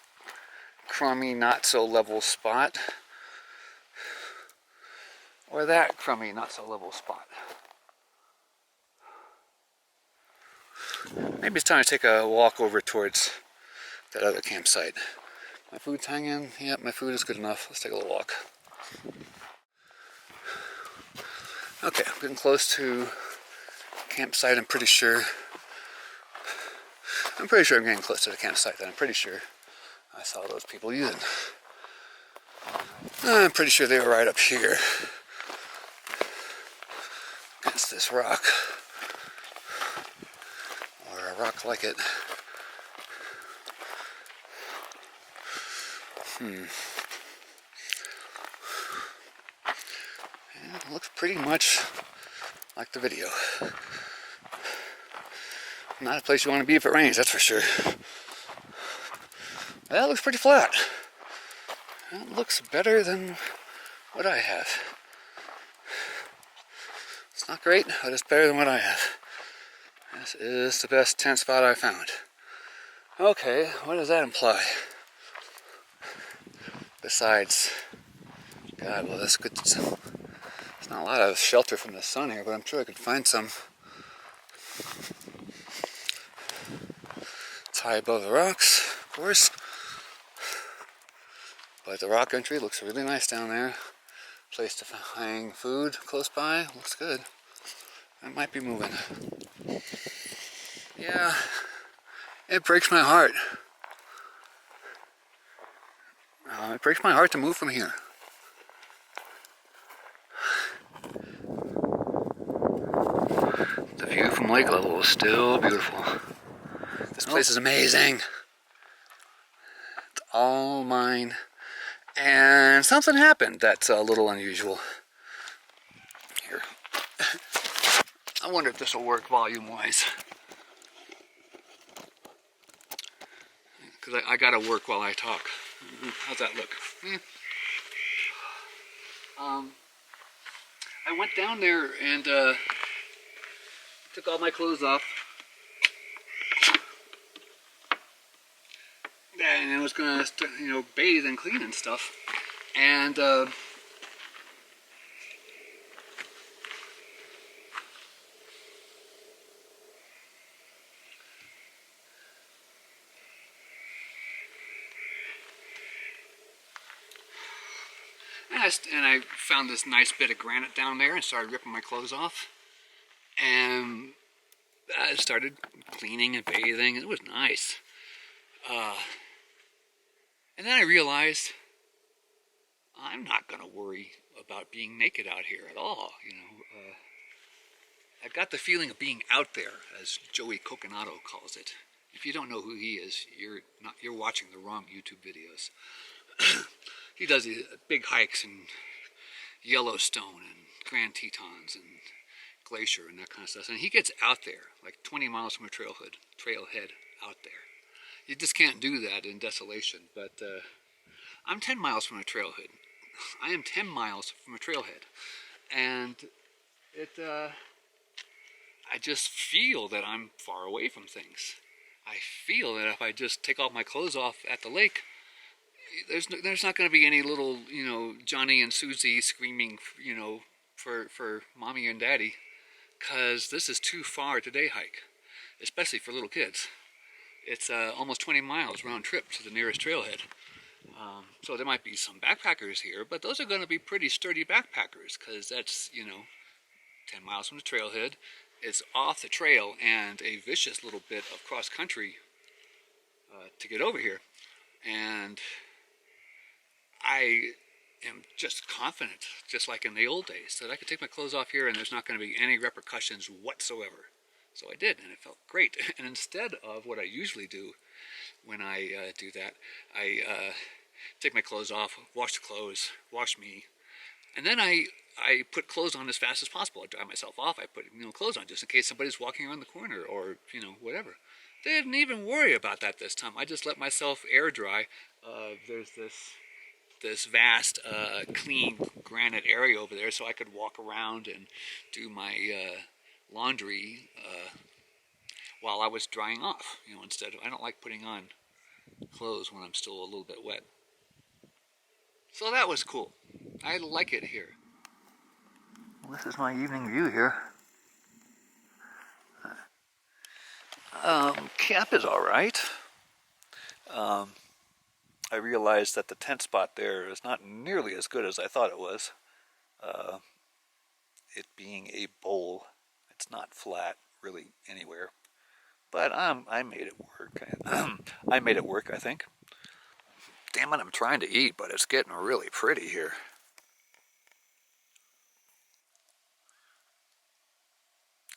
crummy, not so level spot, or that crummy, not so level spot. Maybe it's time to take a walk over towards that other campsite. My food's hanging. Yep, my food is good enough. Let's take a little walk. Okay, I'm getting close to campsite. I'm pretty sure I'm getting close to the campsite that I'm pretty sure I saw those people using. I'm pretty sure they were right up here against this rock, or a rock like it. looks pretty much like the video. Not a place you want to be if it rains, that's for sure. That looks pretty flat. That looks better than what I have. It's not great, but it's better than what I have. This is the best tent spot I found. Okay, what does that imply? Besides, God, well, that's good. There's not a lot of shelter from the sun here, but I'm sure I could find some. It's high above the rocks, of course. But the rock entry looks really nice down there. Place to hang food close by. Looks good. I might be moving. Yeah, it breaks my heart. It breaks my heart to move from here. The view from lake level is still beautiful. This place is amazing. It's all mine. And something happened that's a little unusual. Here. I wonder if this will work volume-wise. Because I gotta work while I talk. How's that look? I went down there and took all my clothes off. And I was gonna, bathe and clean and stuff. And I found this nice bit of granite down there and started ripping my clothes off. And I started cleaning and bathing. It was nice. And then I realized I'm not going to worry about being naked out here at all. I got the feeling of being out there, as Joey Coconato calls it. If you don't know who he is, you're watching the wrong YouTube videos. He does these big hikes in Yellowstone and Grand Tetons and Glacier and that kind of stuff. And he gets out there, like 20 miles from a trailhead out there. You just can't do that in Desolation. But I'm 10 miles from a trailhead. I am 10 miles from a trailhead. And I just feel that I'm far away from things. I feel that if I just take all my clothes off at the lake, there's not going to be any little, Johnny and Susie screaming, for mommy and daddy, because this is too far to day hike, especially for little kids. It's almost 20 miles round trip to the nearest trailhead. So there might be some backpackers here, but those are going to be pretty sturdy backpackers, because that's, 10 miles from the trailhead. It's off the trail and a vicious little bit of cross country to get over here. And I am just confident, just like in the old days, that I could take my clothes off here and there's not going to be any repercussions whatsoever. So I did, and it felt great. And instead of what I usually do when I do that, I take my clothes off, wash the clothes, wash me, and then I put clothes on as fast as possible. I dry myself off. I put clothes on just in case somebody's walking around the corner or whatever. They didn't even worry about that this time. I just let myself air dry. There's this vast clean granite area over there, so I could walk around and do my laundry while I was drying off. Instead of, I don't like putting on clothes when I'm still a little bit wet. So that was cool. I like it here. Well, this is my evening view here. Camp is all right. I realized that the tent spot there is not nearly as good as I thought it was. It being a bowl, it's not flat really anywhere. But I made it work. I made it work, I think. Damn it, I'm trying to eat, but it's getting really pretty here.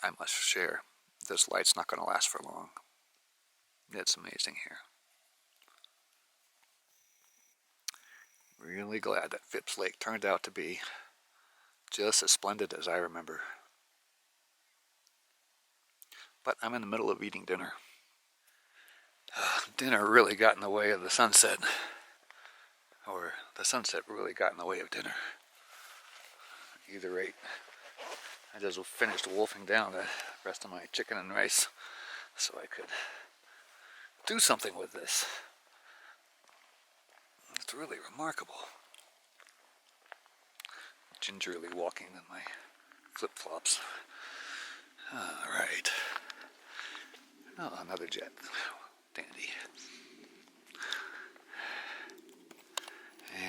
I must share. This light's not going to last for long. It's amazing here. Really glad that Phipps Lake turned out to be just as splendid as I remember. But I'm in the middle of eating dinner. Dinner really got in the way of the sunset. Or the sunset really got in the way of dinner. Either rate. I just finished wolfing down the rest of my chicken and rice so I could do something with this. It's really remarkable. Gingerly walking in my flip-flops. Alright. Oh, another jet. Dandy.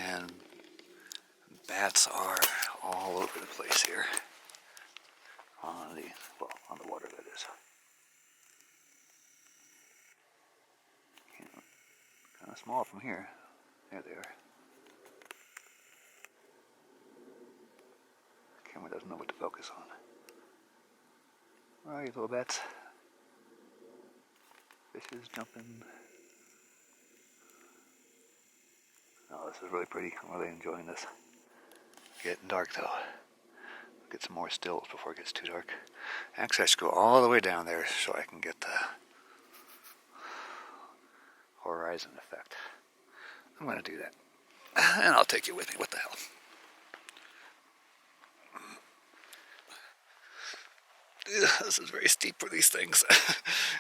And bats are all over the place here. On the water, that is. Kind of small from here. There they are. Camera doesn't know what to focus on. Where are you, little bats? Fishes jumping. Oh, this is really pretty. I'm really enjoying this. Getting dark though. Get some more stills before it gets too dark. Actually, I should go all the way down there so I can get the horizon effect. I'm going to do that. And I'll take you with me. What the hell? This is very steep for these things.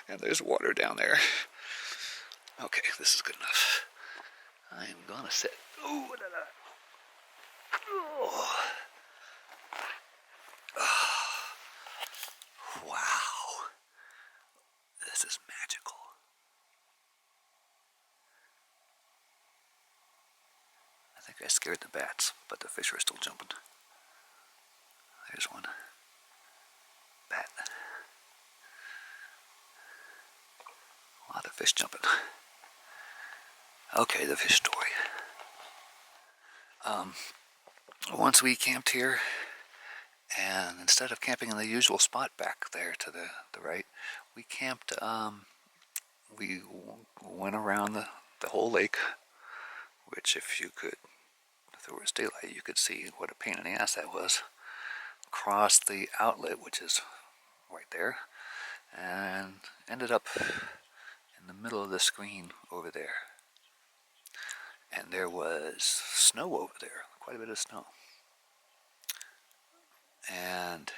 And there's water down there. Okay, this is good enough. I am going to sit. Ooh, oh. Wow. This is magical. I think I scared the bats, but the fish are still jumping. There's one. Bat. A lot of fish jumping. Okay, the fish story. Once we camped here, and instead of camping in the usual spot back there to the right, we camped, we went around the whole lake, which if there was daylight, you could see what a pain in the ass that was. Crossed the outlet, which is right there, and ended up in the middle of the screen over there. And there was snow over there, quite a bit of snow. And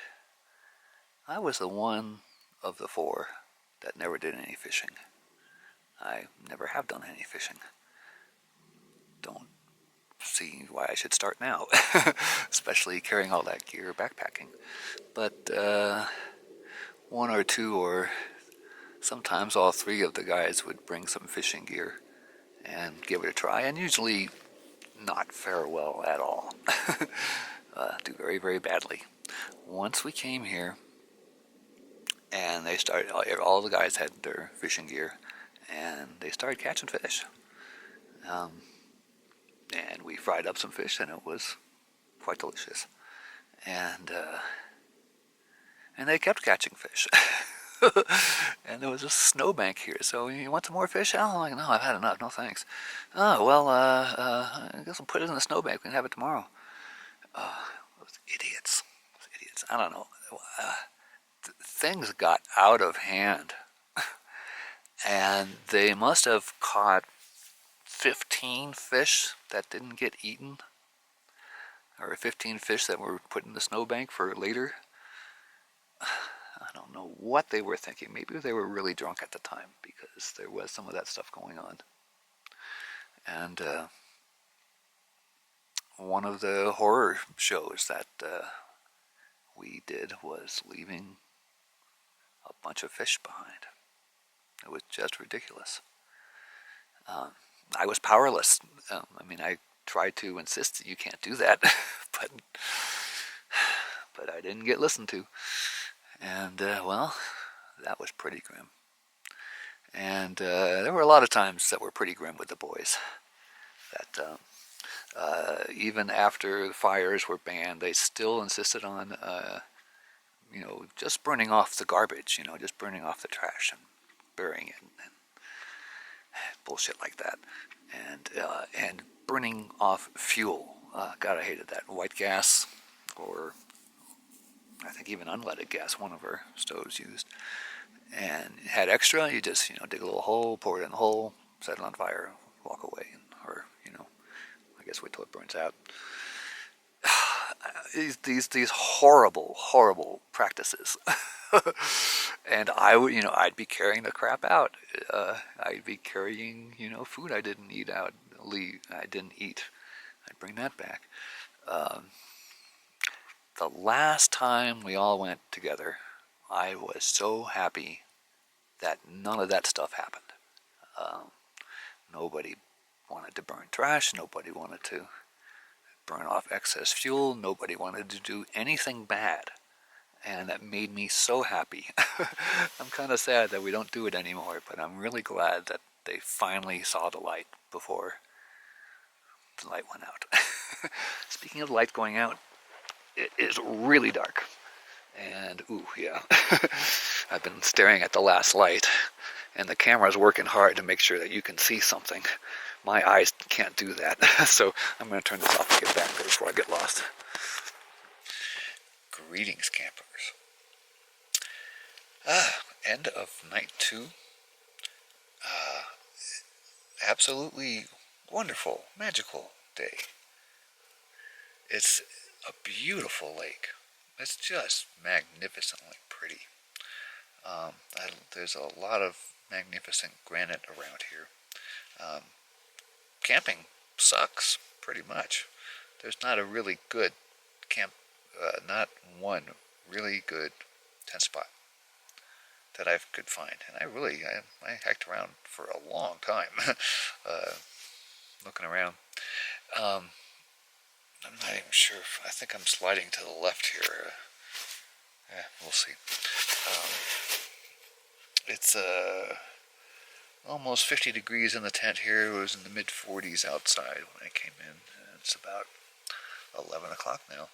I was the one of the four that never did any fishing. I never have done any fishing. Don't see why I should start now, especially carrying all that gear backpacking. But one or two, or sometimes all three of the guys would bring some fishing gear and give it a try, and usually not fare well at all. Do very, very badly. Once we came here, and they started, all the guys had their fishing gear, and they started catching fish. And we fried up some fish, and it was quite delicious. And they kept catching fish. And there was a snowbank here, so you want some more fish? Oh, I'm like, no, I've had enough, no thanks. Oh, well, I guess I'll put it in the snowbank, we can have it tomorrow. Those idiots. I don't know. Things got out of hand. And they must have caught 15 fish that didn't get eaten. Or 15 fish that were put in the snowbank for later. I don't know what they were thinking. Maybe they were really drunk at the time, because there was some of that stuff going on. And one of the horror shows that we did was leaving a bunch of fish behind. It was just ridiculous. I was powerless. I tried to insist that you can't do that, but I didn't get listened to. And, well, that was pretty grim. And there were a lot of times that were pretty grim with the boys. That even after the fires were banned, they still insisted on, just burning off the garbage, just burning off the trash and burying it and bullshit like that. And burning off fuel. God, I hated that. White gas. or I think even unleaded gas one of our stoves used. And had extra, you just, dig a little hole, pour it in the hole, set it on fire, walk away, or, I guess wait till it burns out. These horrible practices. And I would, I'd be carrying the crap out. I'd be carrying, food I didn't eat out. I didn't eat. I'd bring that back. The last time we all went together, I was so happy that none of that stuff happened. Nobody wanted to burn trash. Nobody wanted to burn off excess fuel. Nobody wanted to do anything bad. And that made me so happy. I'm kind of sad that we don't do it anymore, but I'm really glad that they finally saw the light before the light went out. Speaking of light going out, it is really dark. And, ooh, yeah. I've been staring at the last light, and the camera's working hard to make sure that you can see something. My eyes can't do that, so I'm going to turn this off and get back there before I get lost. Greetings, campers. End of night 2. Absolutely wonderful, magical day. It's a beautiful lake. It's just magnificently pretty. There's a lot of magnificent granite around here. Camping sucks, pretty much. There's not a really good not one really good tent spot that I could find. And I hiked around for a long time, looking around. I'm not even sure. I think I'm sliding to the left here. We'll see. It's almost 50 degrees in the tent here. It was in the mid-40s outside when I came in. It's about 11 o'clock now.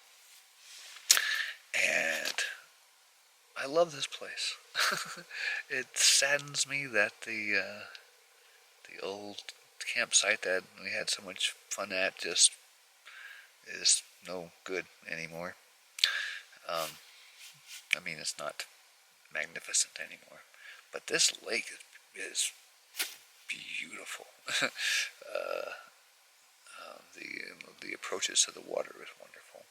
And I love this place. It saddens me that the old campsite that we had so much fun at just is no good anymore. It's not magnificent anymore. But this lake is beautiful. The approaches to the water is wonderful.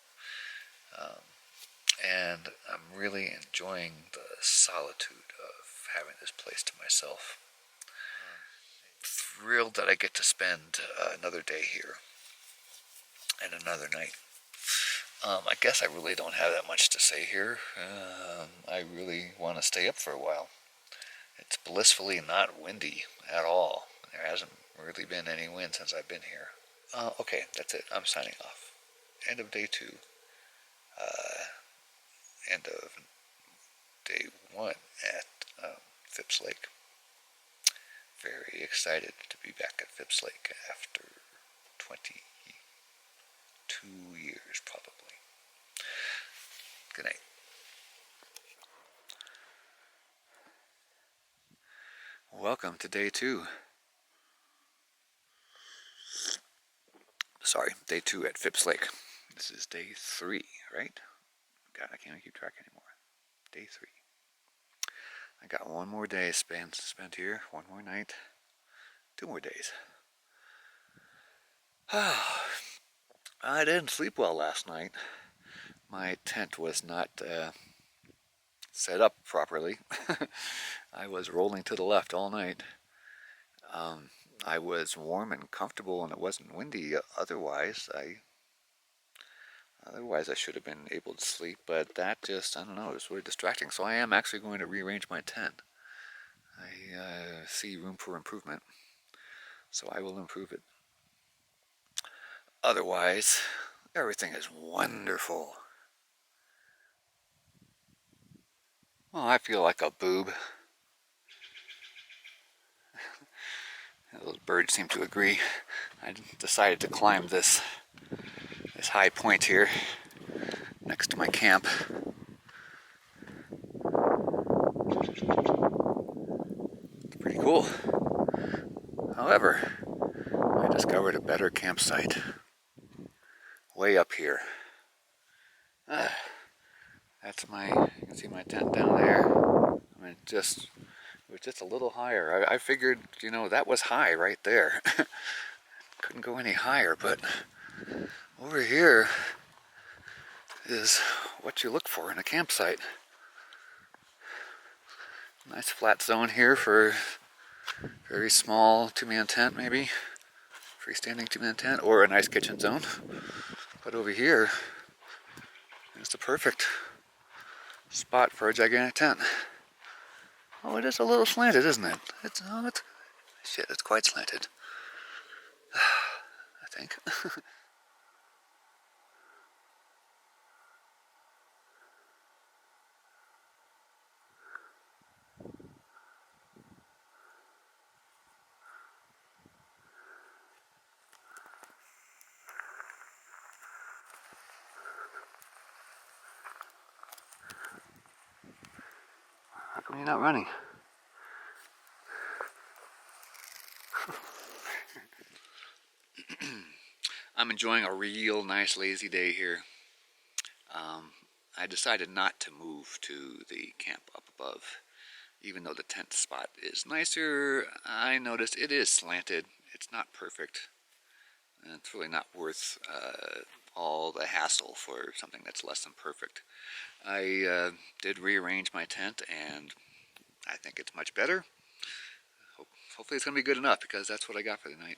And I'm really enjoying the solitude of having this place to myself. Thrilled that I get to spend another day here and another night. I guess I really don't have that much to say here. I really want to stay up for a while. It's blissfully not windy at all. There hasn't really been any wind since I've been here. Okay, that's it. I'm signing off. End of day 2. End of day 1 at Phipps Lake. Very excited to be back at Phipps Lake after 22 years, probably. Good night. Welcome to day 2. Sorry, day 2 at Phipps Lake. This is day 3, right? God, I can't keep track anymore. Day 3. I got one more day spent here, one more night, 2 more days. I didn't sleep well last night. My tent was not set up properly. I was rolling to the left all night. I was warm and comfortable and it wasn't windy. Otherwise I should have been able to sleep, but that just, I don't know, it was really distracting. So I am actually going to rearrange my tent. I see room for improvement, so I will improve it. Otherwise, everything is wonderful. Well, I feel like a boob. Those birds seem to agree. I decided to climb this high point here next to my camp. It's pretty cool. However, I discovered a better campsite way up here. That's you can see my tent down there. I mean, it was just a little higher. I figured, you know, that was high right there. Couldn't go any higher, but over here is what you look for in a campsite. Nice flat zone here for very small two-man tent, maybe. Freestanding two-man tent, or a nice kitchen zone. But over here is the perfect spot for a gigantic tent. Oh, it is a little slanted, isn't it? It's quite slanted. I think. How come you're not running? I'm enjoying a real nice lazy day here. I decided not to move to the camp up above. Even though the tent spot is nicer, I noticed it is slanted. It's not perfect. And it's really not worth all the hassle for something that's less than perfect. I did rearrange my tent, and I think it's much better. Hopefully it's going to be good enough, because that's what I got for the night.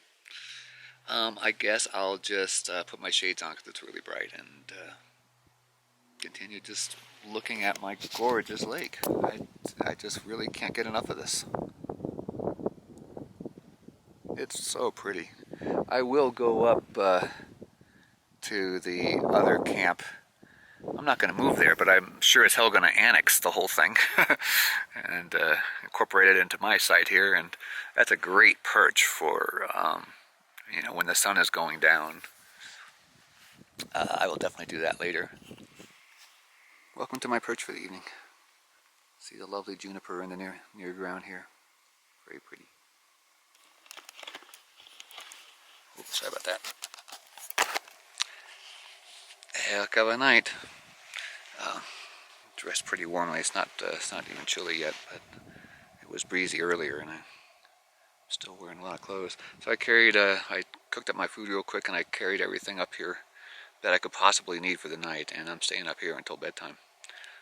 I guess I'll just put my shades on because it's really bright, and continue just looking at my gorgeous lake. I just really can't get enough of this. It's so pretty. I will go up to the other camp. I'm not going to move there, but I'm sure as hell going to annex the whole thing and incorporate it into my site here. And that's a great perch for, you know, when the sun is going down. I will definitely do that later. Welcome to my perch for the evening. See the lovely juniper in the near ground here. Very pretty. Oops, sorry about that. Heck of a night. Dressed pretty warmly. It's not even chilly yet, but it was breezy earlier, and I'm still wearing a lot of clothes. So I cooked up my food real quick, and I carried everything up here that I could possibly need for the night, and I'm staying up here until bedtime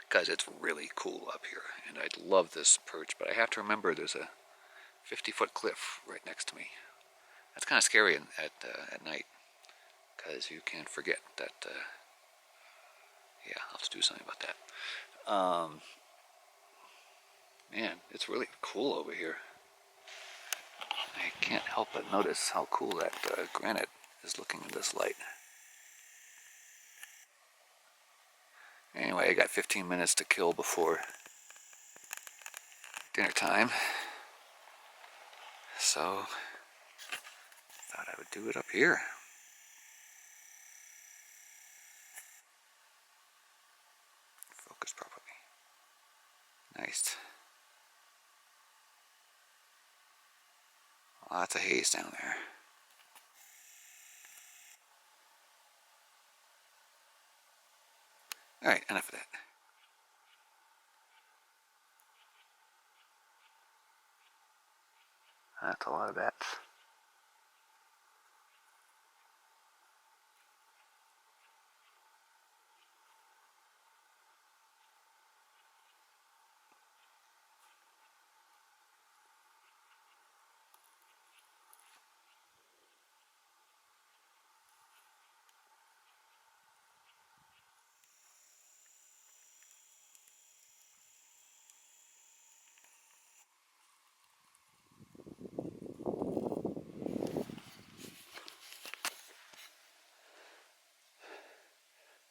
because it's really cool up here, and I love this perch. But I have to remember there's a 50-foot cliff right next to me. That's kind of scary at night, because you can forget that. Yeah, I'll have to do something about that. Man, it's really cool over here. I can't help but notice how cool that granite is looking in this light. Anyway, I got 15 minutes to kill before dinner time, so thought I would do it up here. Focus properly. Nice. Lots of haze down there. Alright, enough of that. That's a lot of bats.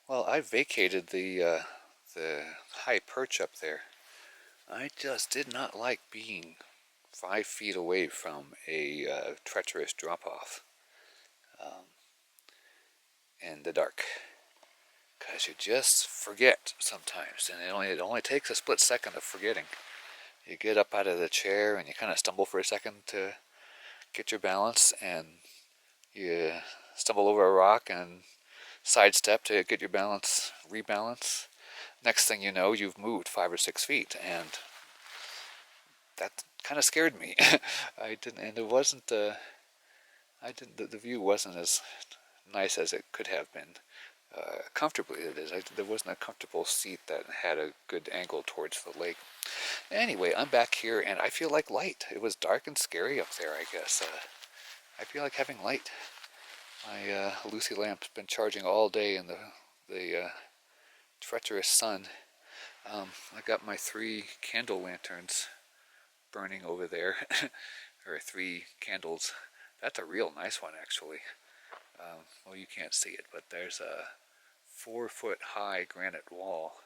Well, I vacated the high perch up there. I just did not like being 5 feet away from a treacherous drop-off in the dark, because you just forget sometimes, and it only takes a split second of forgetting. You get up out of the chair and you kind of stumble for a second to get your balance, and you stumble over a rock and sidestep to get your balance, rebalance. Next thing you know, you've moved 5 or 6 feet, and that kind of scared me. I didn't, and it wasn't. I didn't. The view wasn't as nice as it could have been. Comfortably, it is. There wasn't a comfortable seat that had a good angle towards the lake. Anyway, I'm back here, and I feel like light. It was dark and scary up there, I guess. I feel like having light. My Lucy lamp's been charging all day in the treacherous sun. I got my 3 candle lanterns burning over there, or 3 candles. That's a real nice one, actually. Well, you can't see it, but there's a 4-foot high granite wall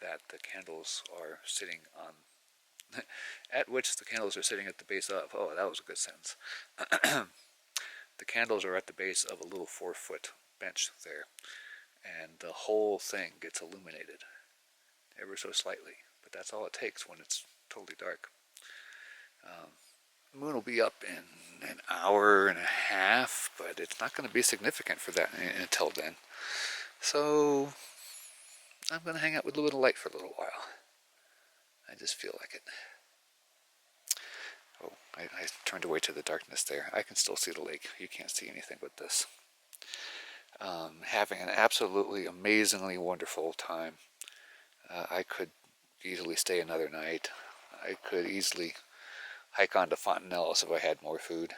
that the candles are sitting on, at which the candles are sitting at the base of. Oh, that was a good sentence. The candles are at the base of a little 4-foot bench there, and the whole thing gets illuminated ever so slightly, but that's all it takes when it's totally dark. The moon will be up in an hour and a half, but it's not going to be significant for that until then. So I'm going to hang out with a little light for a little while. I just feel like it. Oh, I turned away to the darkness there. I can still see the lake. You can't see anything but this. Having an absolutely amazingly wonderful time. I could easily stay another night. I could easily hike on to Fontanelles if I had more food.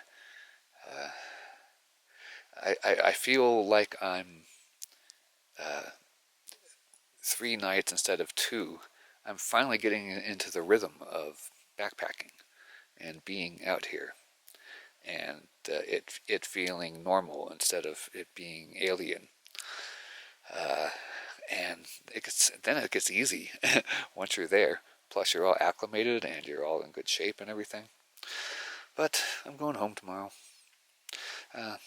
I feel like I'm 3 nights instead of 2. I'm finally getting into the rhythm of backpacking and being out here, and it feeling normal instead of it being alien. And then it gets easy once you're there. Plus, you're all acclimated and you're all in good shape and everything. But I'm going home tomorrow.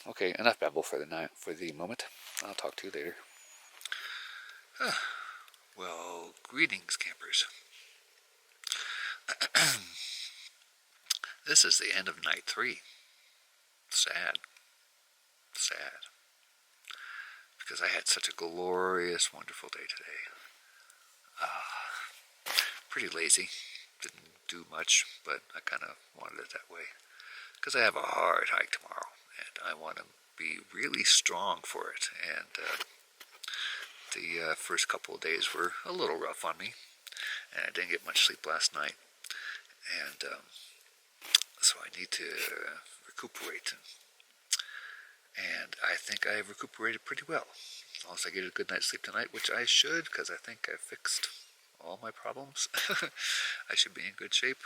Okay, enough babble for the moment. I'll talk to you later. Well, greetings, campers. This is the end of night 3. Sad. Because I had such a glorious, wonderful day today. Pretty lazy. Didn't do much, but I kind of wanted it that way. Because I have a hard hike tomorrow, and I want to be really strong for it. And the first couple of days were a little rough on me, and I didn't get much sleep last night. And so I need to recuperate. And I think I have recuperated pretty well. As long as I get a good night's sleep tonight, which I should, because I think I fixed all my problems. I should be in good shape.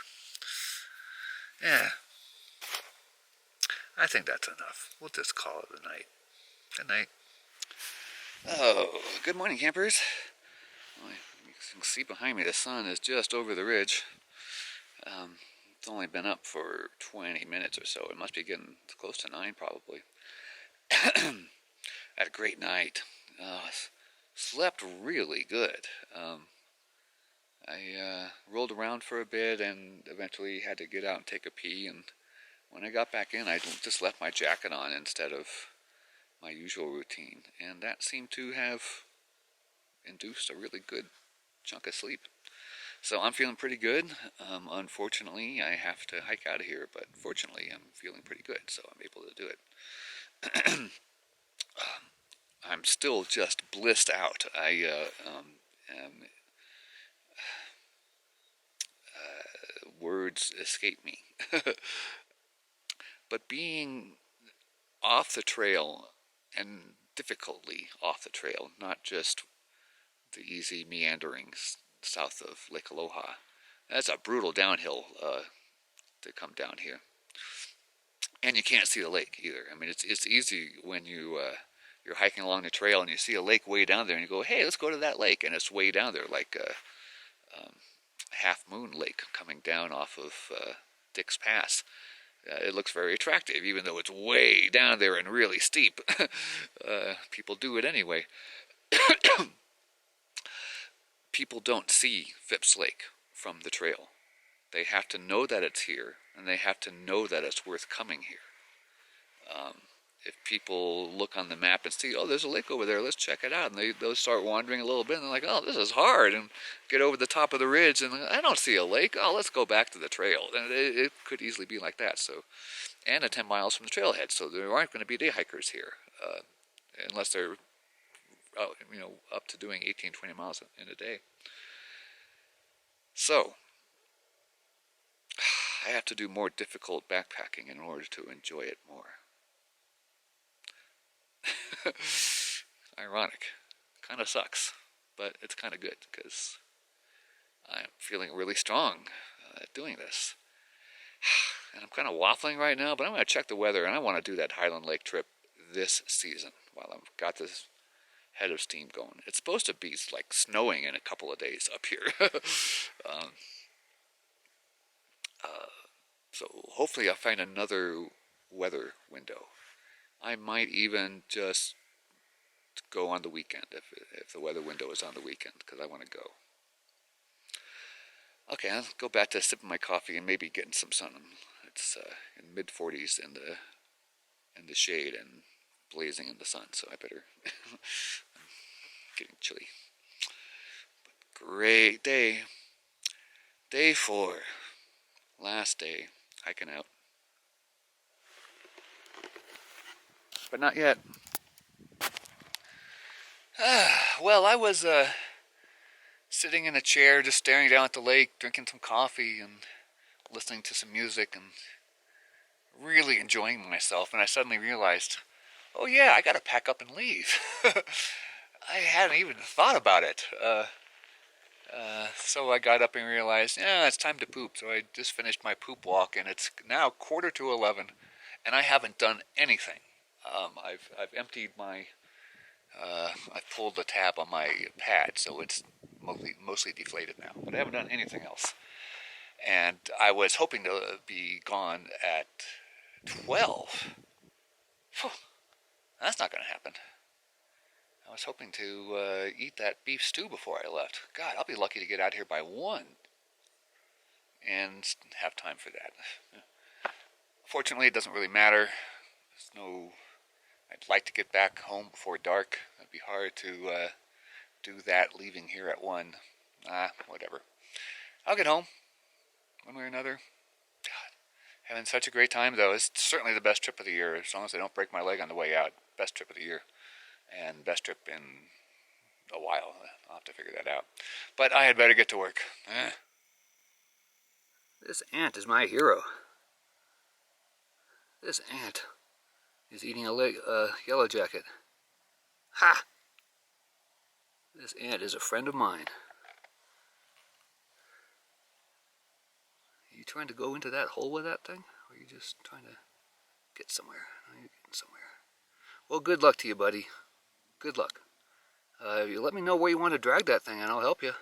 Yeah. I think that's enough. We'll just call it a night. Good night. Oh, good morning, campers. Well, you can see behind me the sun is just over the ridge. It's only been up for 20 minutes or so. It must be getting close to 9 probably. Had a great night. Slept really good. I rolled around for a bit and eventually had to get out and take a pee, and when I got back in I just left my jacket on instead of my usual routine, and that seemed to have induced a really good chunk of sleep. So I'm feeling pretty good. Unfortunately I have to hike out of here, but fortunately I'm feeling pretty good, so I'm able to do it. I'm still just blissed out. Words escape me. But being off the trail, and difficultly off the trail, not just the easy meanderings south of Lake Aloha. That's a brutal downhill to come down here. And you can't see the lake either. I mean, it's easy when you're hiking along the trail and you see a lake way down there and you go, hey, let's go to that lake, and it's way down there, like a Half Moon Lake coming down off of Dick's Pass. It looks very attractive, even though it's way down there and really steep. People do it anyway. People don't see Phipps Lake from the trail. They have to know that it's here, and they have to know that it's worth coming here. if people look on the map and see, oh, there's a lake over there, let's check it out, and they'll start wandering a little bit, and they're like, oh, this is hard, and get over the top of the ridge, and I don't see a lake, oh, let's go back to the trail. And it could easily be like that. So, and 10 miles from the trailhead, so there aren't going to be day hikers here, unless they're up to doing 18, 20 miles in a day. So, I have to do more difficult backpacking in order to enjoy it more. Ironic. Kind of sucks, but it's kind of good because I'm feeling really strong at doing this. And I'm kind of waffling right now, but I'm going to check the weather, and I want to do that Highland Lake trip this season while I've got this head of steam going. It's supposed to be like snowing in a couple of days up here. So hopefully I'll find another weather window. I might even just go on the weekend if the weather window is on the weekend, because I want to go. Okay, I'll go back to sipping my coffee and maybe getting some sun. It's in mid-40s in the shade and blazing in the sun, so I better. I'm getting chilly. But great day. Day 4. Last day hiking out. But not yet. Well, I was sitting in a chair just staring down at the lake, drinking some coffee and listening to some music and really enjoying myself, and I suddenly realized, oh yeah, I gotta pack up and leave. I hadn't even thought about it. So I got up and realized, yeah, it's time to poop. So I just finished my poop walk, and it's now 11:15, and I haven't done anything. I've emptied my, I've pulled the tab on my pad, so it's mostly deflated now. But I haven't done anything else. And I was hoping to be gone at 12. Phew, that's not going to happen. I was hoping to eat that beef stew before I left. God, I'll be lucky to get out here by 1 and have time for that. Fortunately, it doesn't really matter. I'd like to get back home before dark. It'd be hard to do that leaving here at 1. Whatever. I'll get home one way or another. God, having such a great time, though. It's certainly the best trip of the year, as long as I don't break my leg on the way out. Best trip of the year. And best trip in a while. I'll have to figure that out. But I had better get to work. This ant is my hero. This ant is eating a yellow jacket. Ha! This ant is a friend of mine. Are you trying to go into that hole with that thing? Or are you just trying to get somewhere? You're getting somewhere. Well, good luck to you, buddy. Good luck. You let me know where you want to drag that thing and I'll help you.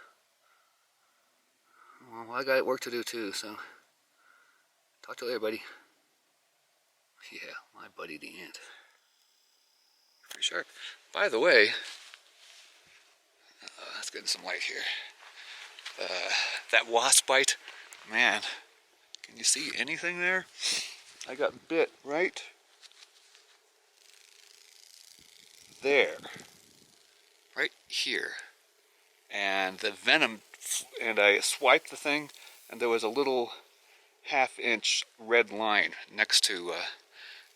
Well, I got work to do too, so talk to you later, buddy. Yeah, my buddy the ant. For sure. By the way, let's get some light here. That wasp bite, man, can you see anything there? I got bit right there, right here, and the venom, and I swiped the thing, and there was a little half-inch red line next to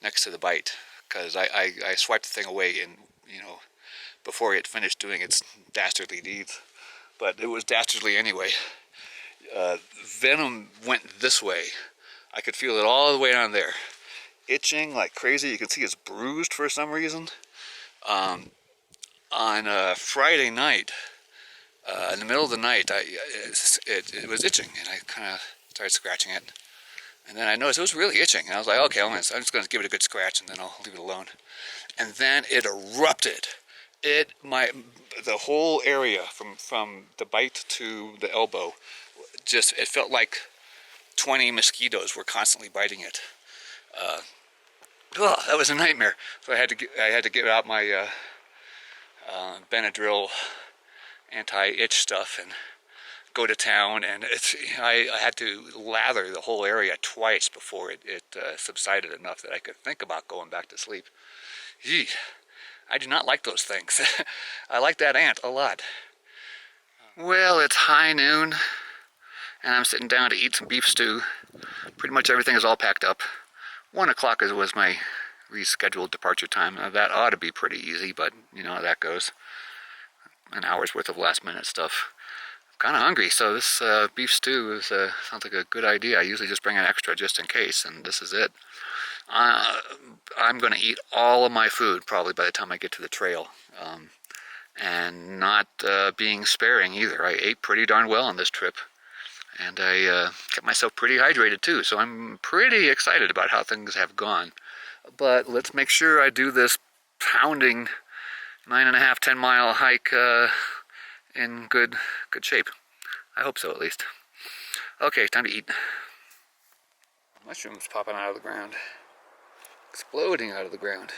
the bite, because I swiped the thing away, and before it finished doing its dastardly deeds, but it was dastardly anyway. Venom went this way. I could feel it all the way down there, itching like crazy. You can see it's bruised for some reason. On Friday night, in the middle of the night, it was itching, and I kind of started scratching it. And then I noticed it was really itching, and I was like, okay, I'm just going to give it a good scratch, and then I'll leave it alone. And then it erupted. The whole area from the bite to the elbow, it felt like 20 mosquitoes were constantly biting it. That was a nightmare. So I had to get out my Benadryl anti-itch stuff and go to town, and I had to lather the whole area twice before it subsided enough that I could think about going back to sleep. Gee, I do not like those things. I like that ant a lot. Well, it's high noon, and I'm sitting down to eat some beef stew. Pretty much everything is all packed up. 1 o'clock was my rescheduled departure time. Now, that ought to be pretty easy, but you know how that goes. An hour's worth of last minute stuff. I'm kind of hungry, so this beef stew sounds like a good idea. I usually just bring an extra just in case, and this is it. I'm going to eat all of my food probably by the time I get to the trail. And not being sparing either. I ate pretty darn well on this trip. And I kept myself pretty hydrated too, so I'm pretty excited about how things have gone. But let's make sure I do this pounding 9.5, 10-mile hike in good shape. I hope so, at least. Okay, time to eat. Mushrooms popping out of the ground. Exploding out of the ground.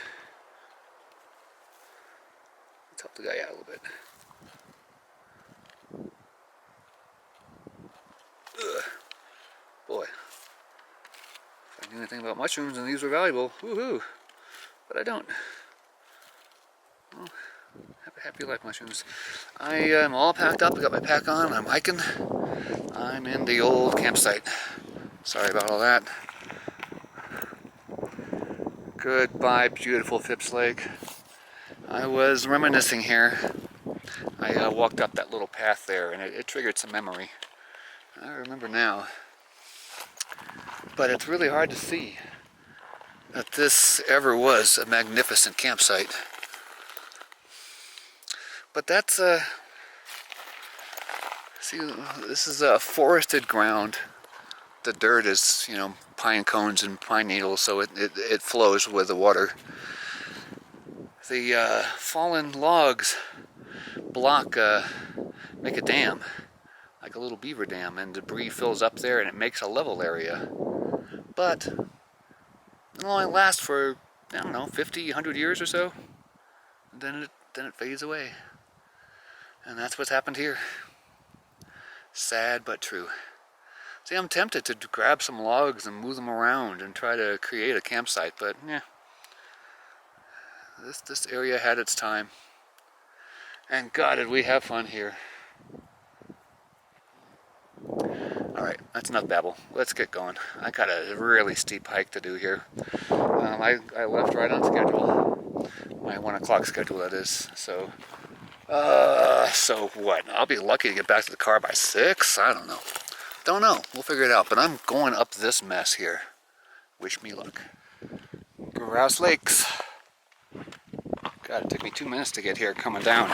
Let's help the guy out a little bit. Ugh. Boy, if I knew anything about mushrooms and these were valuable, woohoo! But I don't. Well, have a happy life, mushrooms. I am all packed up. I got my pack on. I'm hiking. I'm in the old campsite. Sorry about all that. Goodbye, beautiful Phipps Lake. I was reminiscing here. I walked up that little path there, and it triggered some memory. I remember now. But it's really hard to see that this ever was a magnificent campsite. But that's see, this is a forested ground. The dirt is, you know, pine cones and pine needles, so it flows with the water. The fallen logs make a dam, like a little beaver dam, and debris fills up there and it makes a level area. But it only lasts for, I don't know, 50, 100 years or so. And then it fades away. And that's what's happened here. Sad but true. See, I'm tempted to grab some logs and move them around and try to create a campsite, but yeah. This area had its time. And God, did we have fun here. Alright, that's enough babble. Let's get going. I got a really steep hike to do here. I left right on schedule. My 1 o'clock schedule, that is. So what? I'll be lucky to get back to the car by 6? I don't know. Don't know. We'll figure it out. But I'm going up this mess here. Wish me luck. Grouse Lakes. God, it took me 2 minutes to get here coming down.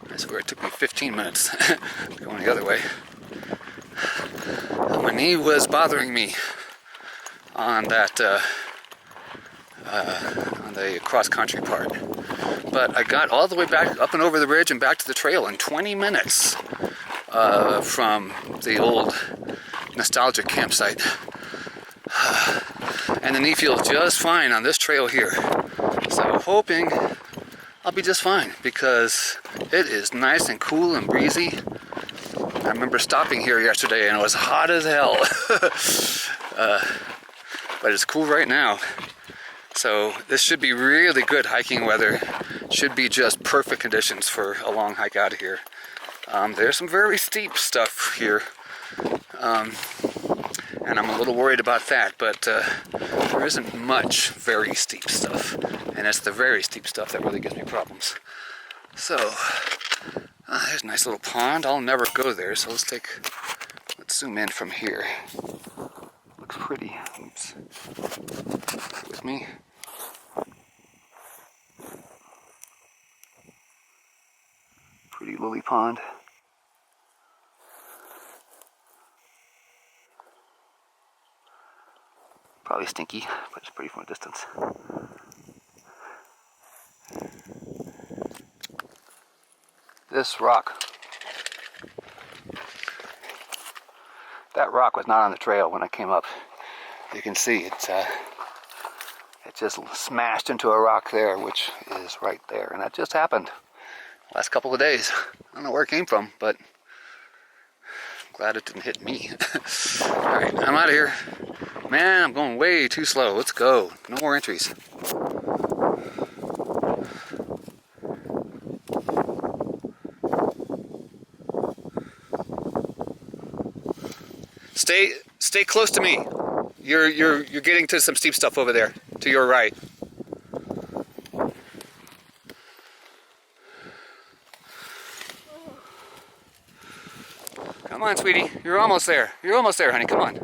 I swear it took me 15 minutes going the other way. My knee was bothering me on that on the cross-country part. But I got all the way back up and over the ridge and back to the trail in 20 minutes from the old nostalgic campsite. And the knee feels just fine on this trail here. So hoping I'll be just fine because it is nice and cool and breezy. I remember stopping here yesterday and it was hot as hell. But it's cool right now. So this should be really good hiking weather. Should be just perfect conditions for a long hike out of here. There's some very steep stuff here. And I'm a little worried about that, but there isn't much very steep stuff. And it's the very steep stuff that really gives me problems. So, there's a nice little pond. I'll never go there, so let's zoom in from here. Looks pretty. Oops. With me. Pretty lily pond. Probably stinky, but it's pretty from a distance. This rock. That rock was not on the trail when I came up. You can see it just smashed into a rock there, which is right there. And that just happened last couple of days. I don't know where it came from, but Glad it didn't hit me. Alright, I'm out of here. Man, I'm going way too slow. Let's go. No more entries. Stay close to me. You're getting to some steep stuff over there, to your right. Come on, sweetie. You're almost there. You're almost there, honey. Come on.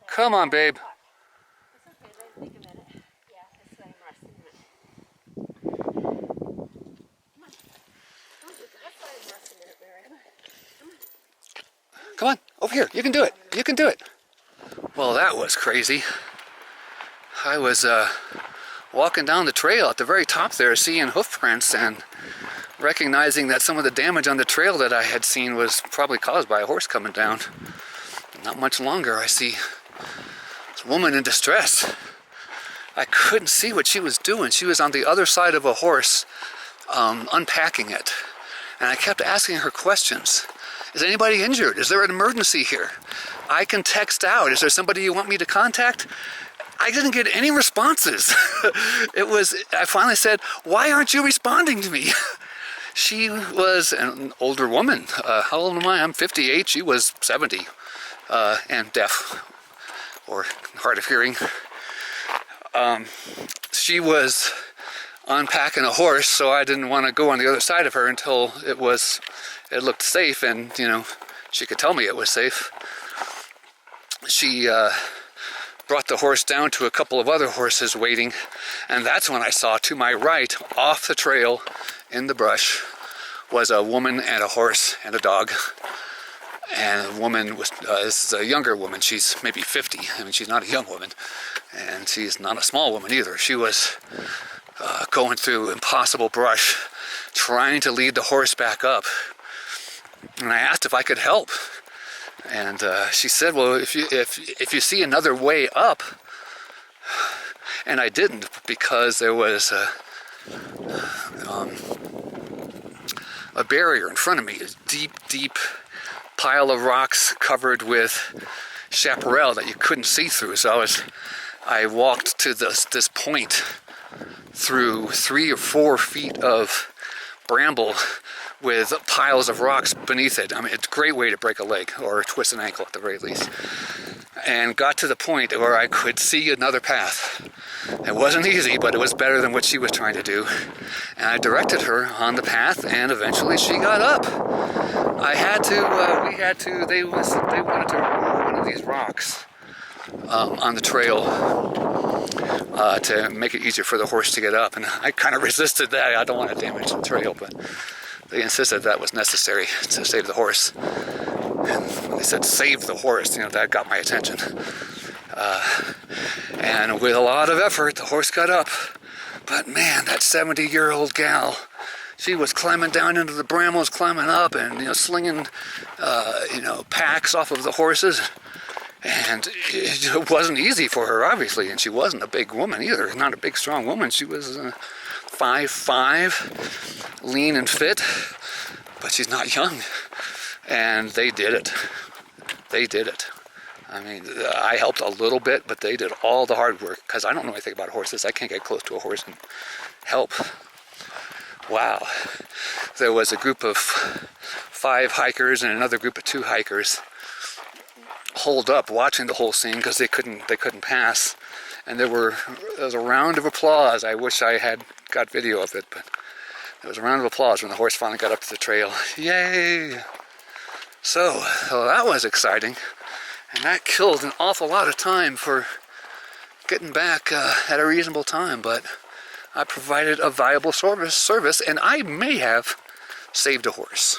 Come on, babe. Come on, over here. You can do it. You can do it. Well, that was crazy. I was walking down the trail at the very top there, seeing hoof prints and recognizing that some of the damage on the trail that I had seen was probably caused by a horse coming down. Not much longer, I see this woman in distress. I couldn't see what she was doing. She was on the other side of a horse, unpacking it. And I kept asking her questions. Is anybody injured? Is there an emergency here? I can text out. Is there somebody you want me to contact? I didn't get any responses. I finally said, why aren't you responding to me? She was an older woman. How old am I? I'm 58. She was 70 and deaf or hard of hearing. She was unpacking a horse, so I didn't want to go on the other side of her until it looked safe, and she could tell me it was safe. She brought the horse down to a couple of other horses waiting, and that's when I saw to my right, off the trail in the brush, was a woman and a horse and a dog. And the woman was, this is a younger woman, she's maybe 50. I mean, she's not a young woman, and she's not a small woman either. She was going through impossible brush, trying to lead the horse back up. And I asked if I could help. And she said, well, if you see another way up. And I didn't, because there was a barrier in front of me, a deep pile of rocks covered with chaparral that you couldn't see through. So I walked to this point through 3 or 4 feet of bramble with piles of rocks beneath it. I mean, it's a great way to break a leg or twist an ankle at the very least. And got to the point where I could see another path. It wasn't easy, but it was better than what she was trying to do. And I directed her on the path, and eventually she got up. They wanted to remove one of these rocks on the trail to make it easier for the horse to get up. And I kind of resisted that. I don't want to damage the trail, but they insisted that was necessary to save the horse. And when they said save the horse, that got my attention. And with a lot of effort, the horse got up. But man, that 70-year-old gal, she was climbing down into the brambles, climbing up, and slinging, packs off of the horses. And it wasn't easy for her, obviously, and she wasn't a big woman either. Not a big, strong woman. She was 5'5", lean and fit, but she's not young. And they did it. They did it. I mean, I helped a little bit, but they did all the hard work, because I don't know anything about horses. I can't get close to a horse and help. Wow. There was a group of 5 hikers and another group of 2 hikers holed up watching the whole scene because they couldn't pass. And there was a round of applause. I wish I had got video of it, but there was a round of applause when the horse finally got up to the trail. Yay! So that was exciting, and that killed an awful lot of time for getting back at a reasonable time, but I provided a valuable service, and I may have saved a horse.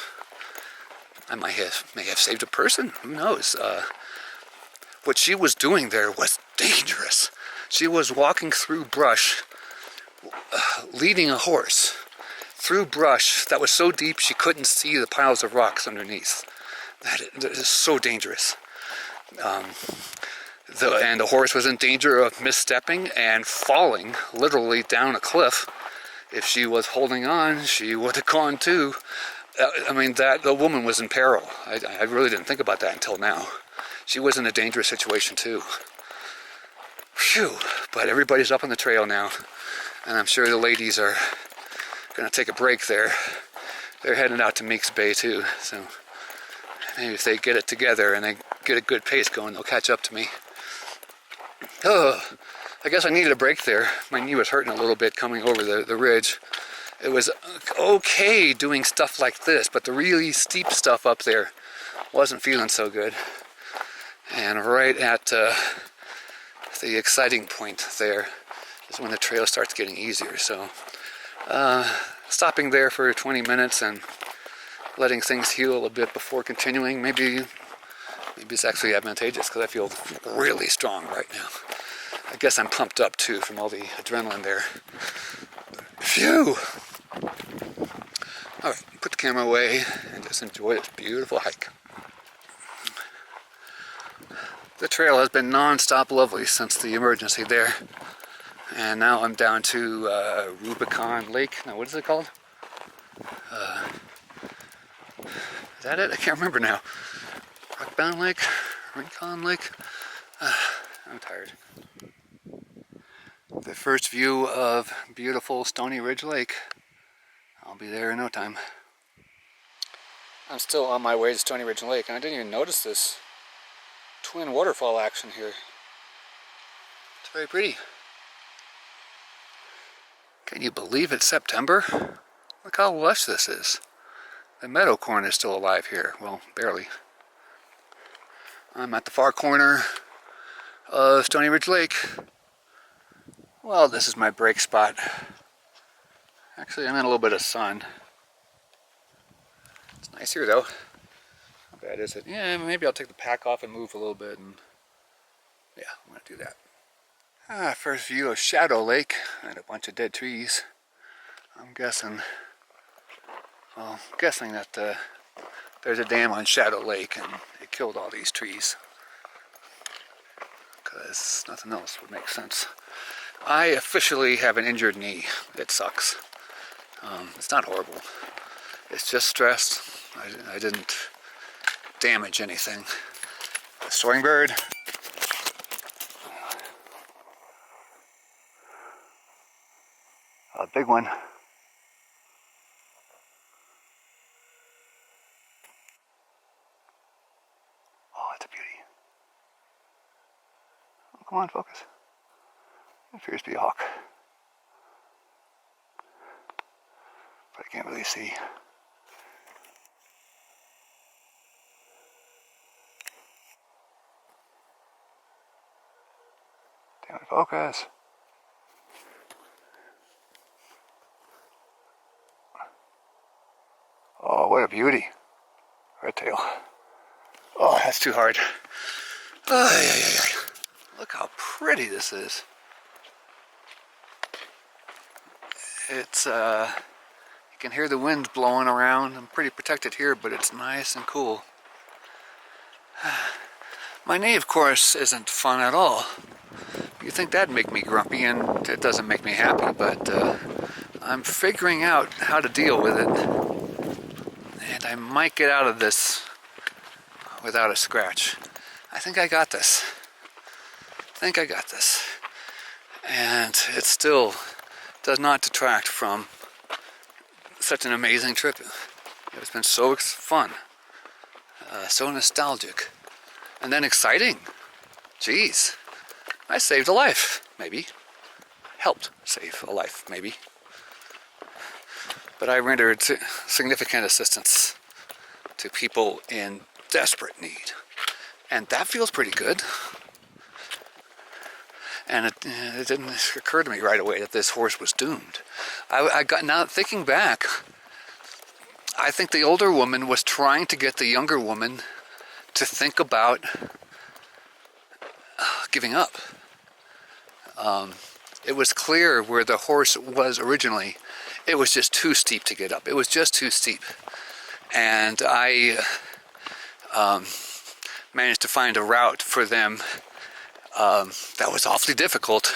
I may have saved a person, who knows. What she was doing there was dangerous. She was walking through brush, leading a horse through brush that was so deep she couldn't see the piles of rocks underneath. That is so dangerous. And the horse was in danger of misstepping and falling literally down a cliff if she was holding on, she would have gone too. I mean, the woman was in peril. I really didn't think about that until now. She was in a dangerous situation too. Phew, but everybody's up on the trail now, and I'm sure the ladies are gonna take a break there. They're heading out to Meeks Bay too, so maybe if they get it together and they get a good pace going, they'll catch up to me. Oh, I guess I needed a break there. My knee was hurting a little bit coming over the ridge. It was okay doing stuff like this, but the really steep stuff up there wasn't feeling so good. And right at the exciting point there is when the trail starts getting easier. So stopping there for 20 minutes and letting things heal a bit before continuing, maybe it's actually advantageous because I feel really strong right now. I guess I'm pumped up too from all the adrenaline there. Phew! Alright, put the camera away and just enjoy this beautiful hike. The trail has been non-stop lovely since the emergency there. And now I'm down to Rubicon Lake. Now, what is it called? Is that it? I can't remember now. Rockbound Lake? Rincon Lake? I'm tired. The first view of beautiful Stoney Ridge Lake. I'll be there in no time. I'm still on my way to Stoney Ridge Lake, and I didn't even notice this twin waterfall action here. It's very pretty. Can you believe it's September? Look how lush this is. The meadow corn is still alive here. Well, barely. I'm at the far corner of Stoney Ridge Lake. Well, this is my break spot. Actually, I'm in a little bit of sun. It's nice here though. How bad is it? Yeah, maybe I'll take the pack off and move a little bit, and yeah, I'm gonna do that. First view of Shadow Lake and a bunch of dead trees. I'm guessing that there's a dam on Shadow Lake and it killed all these trees. Because nothing else would make sense. I officially have an injured knee. It sucks. It's not horrible. It's just stress. I didn't damage anything. A soaring bird. A big one. Oh, it's a beauty. Oh, come on, focus. It appears to be a hawk. But I can't really see. Damn it, focus. Oh, what a beauty. Red tail. Oh, that's too hard. Look how pretty this is. It's, you can hear the wind blowing around. I'm pretty protected here, but it's nice and cool. My knee, of course, isn't fun at all. You'd think that'd make me grumpy, and it doesn't make me happy, but I'm figuring out how to deal with it. And I might get out of this without a scratch. I think I got this. And it still does not detract from such an amazing trip. It's been so fun, so nostalgic, and then exciting. Jeez, I saved a life, maybe. Helped save a life, maybe. But I rendered significant assistance to people in desperate need. And that feels pretty good. And it didn't occur to me right away that this horse was doomed. Now thinking back, I think the older woman was trying to get the younger woman to think about giving up. It was clear where the horse was originally. It was just too steep to get up. It was just too steep. And I managed to find a route for them that was awfully difficult,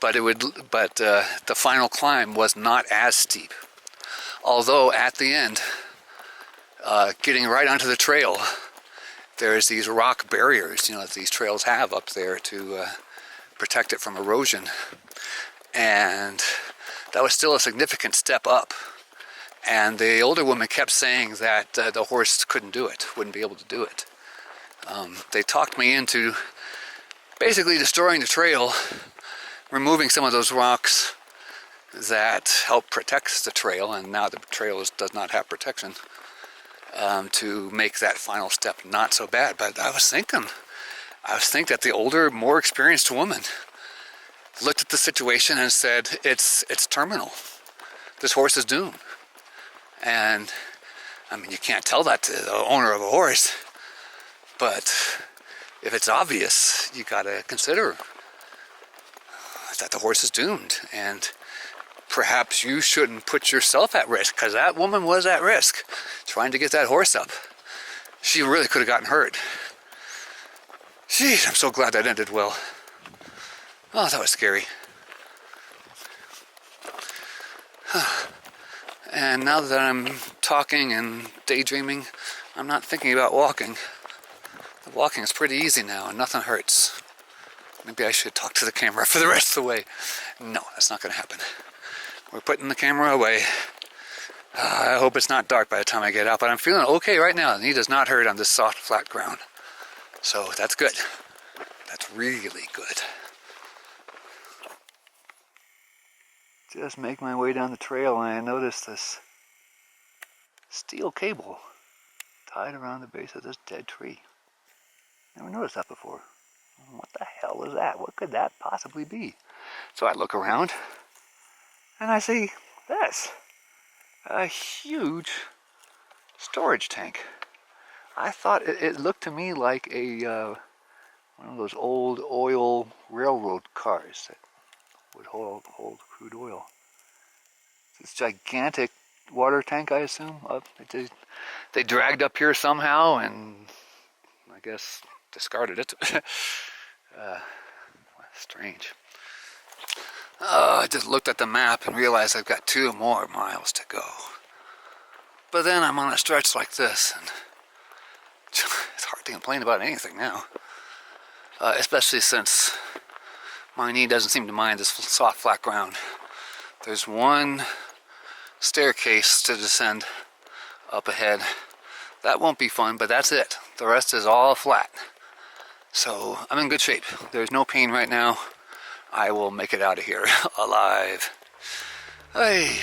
but the final climb was not as steep. Although at the end, getting right onto the trail, there's these rock barriers, that these trails have up there to protect it from erosion. And that was still a significant step up. And the older woman kept saying that the horse couldn't do it, wouldn't be able to do it. They talked me into basically destroying the trail, removing some of those rocks that help protect the trail, and now the trail does not have protection, to make that final step not so bad. But I was thinking that the older, more experienced woman looked at the situation and said, it's terminal. This horse is doomed. And I mean, you can't tell that to the owner of a horse, but if it's obvious, you gotta consider that the horse is doomed, and perhaps you shouldn't put yourself at risk, because that woman was at risk trying to get that horse up. She really could have gotten hurt. Jeez, I'm so glad that ended well. Oh, that was scary. And now that I'm talking and daydreaming, I'm not thinking about walking. The walking is pretty easy now and nothing hurts. Maybe I should talk to the camera for the rest of the way. No, that's not going to happen. We're putting the camera away. I hope it's not dark by the time I get out, but I'm feeling okay right now. The knee does not hurt on this soft, flat ground. So that's good. That's really good. Just make my way down the trail and I notice this steel cable tied around the base of this dead tree. Never noticed that before. What the hell is that? What could that possibly be? So I look around and I see this. A huge storage tank. I thought it looked to me like a one of those old oil railroad cars that would hold crude oil. This gigantic water tank, I assume. They dragged up here somehow and I guess discarded it. Strange. I just looked at the map and realized I've got 2 more miles to go. But then I'm on a stretch like this and it's hard to complain about anything now. Especially since my knee doesn't seem to mind this soft, flat ground. There's one staircase to descend up ahead. That won't be fun, but that's it. The rest is all flat. So I'm in good shape. There's no pain right now. I will make it out of here alive. Hey.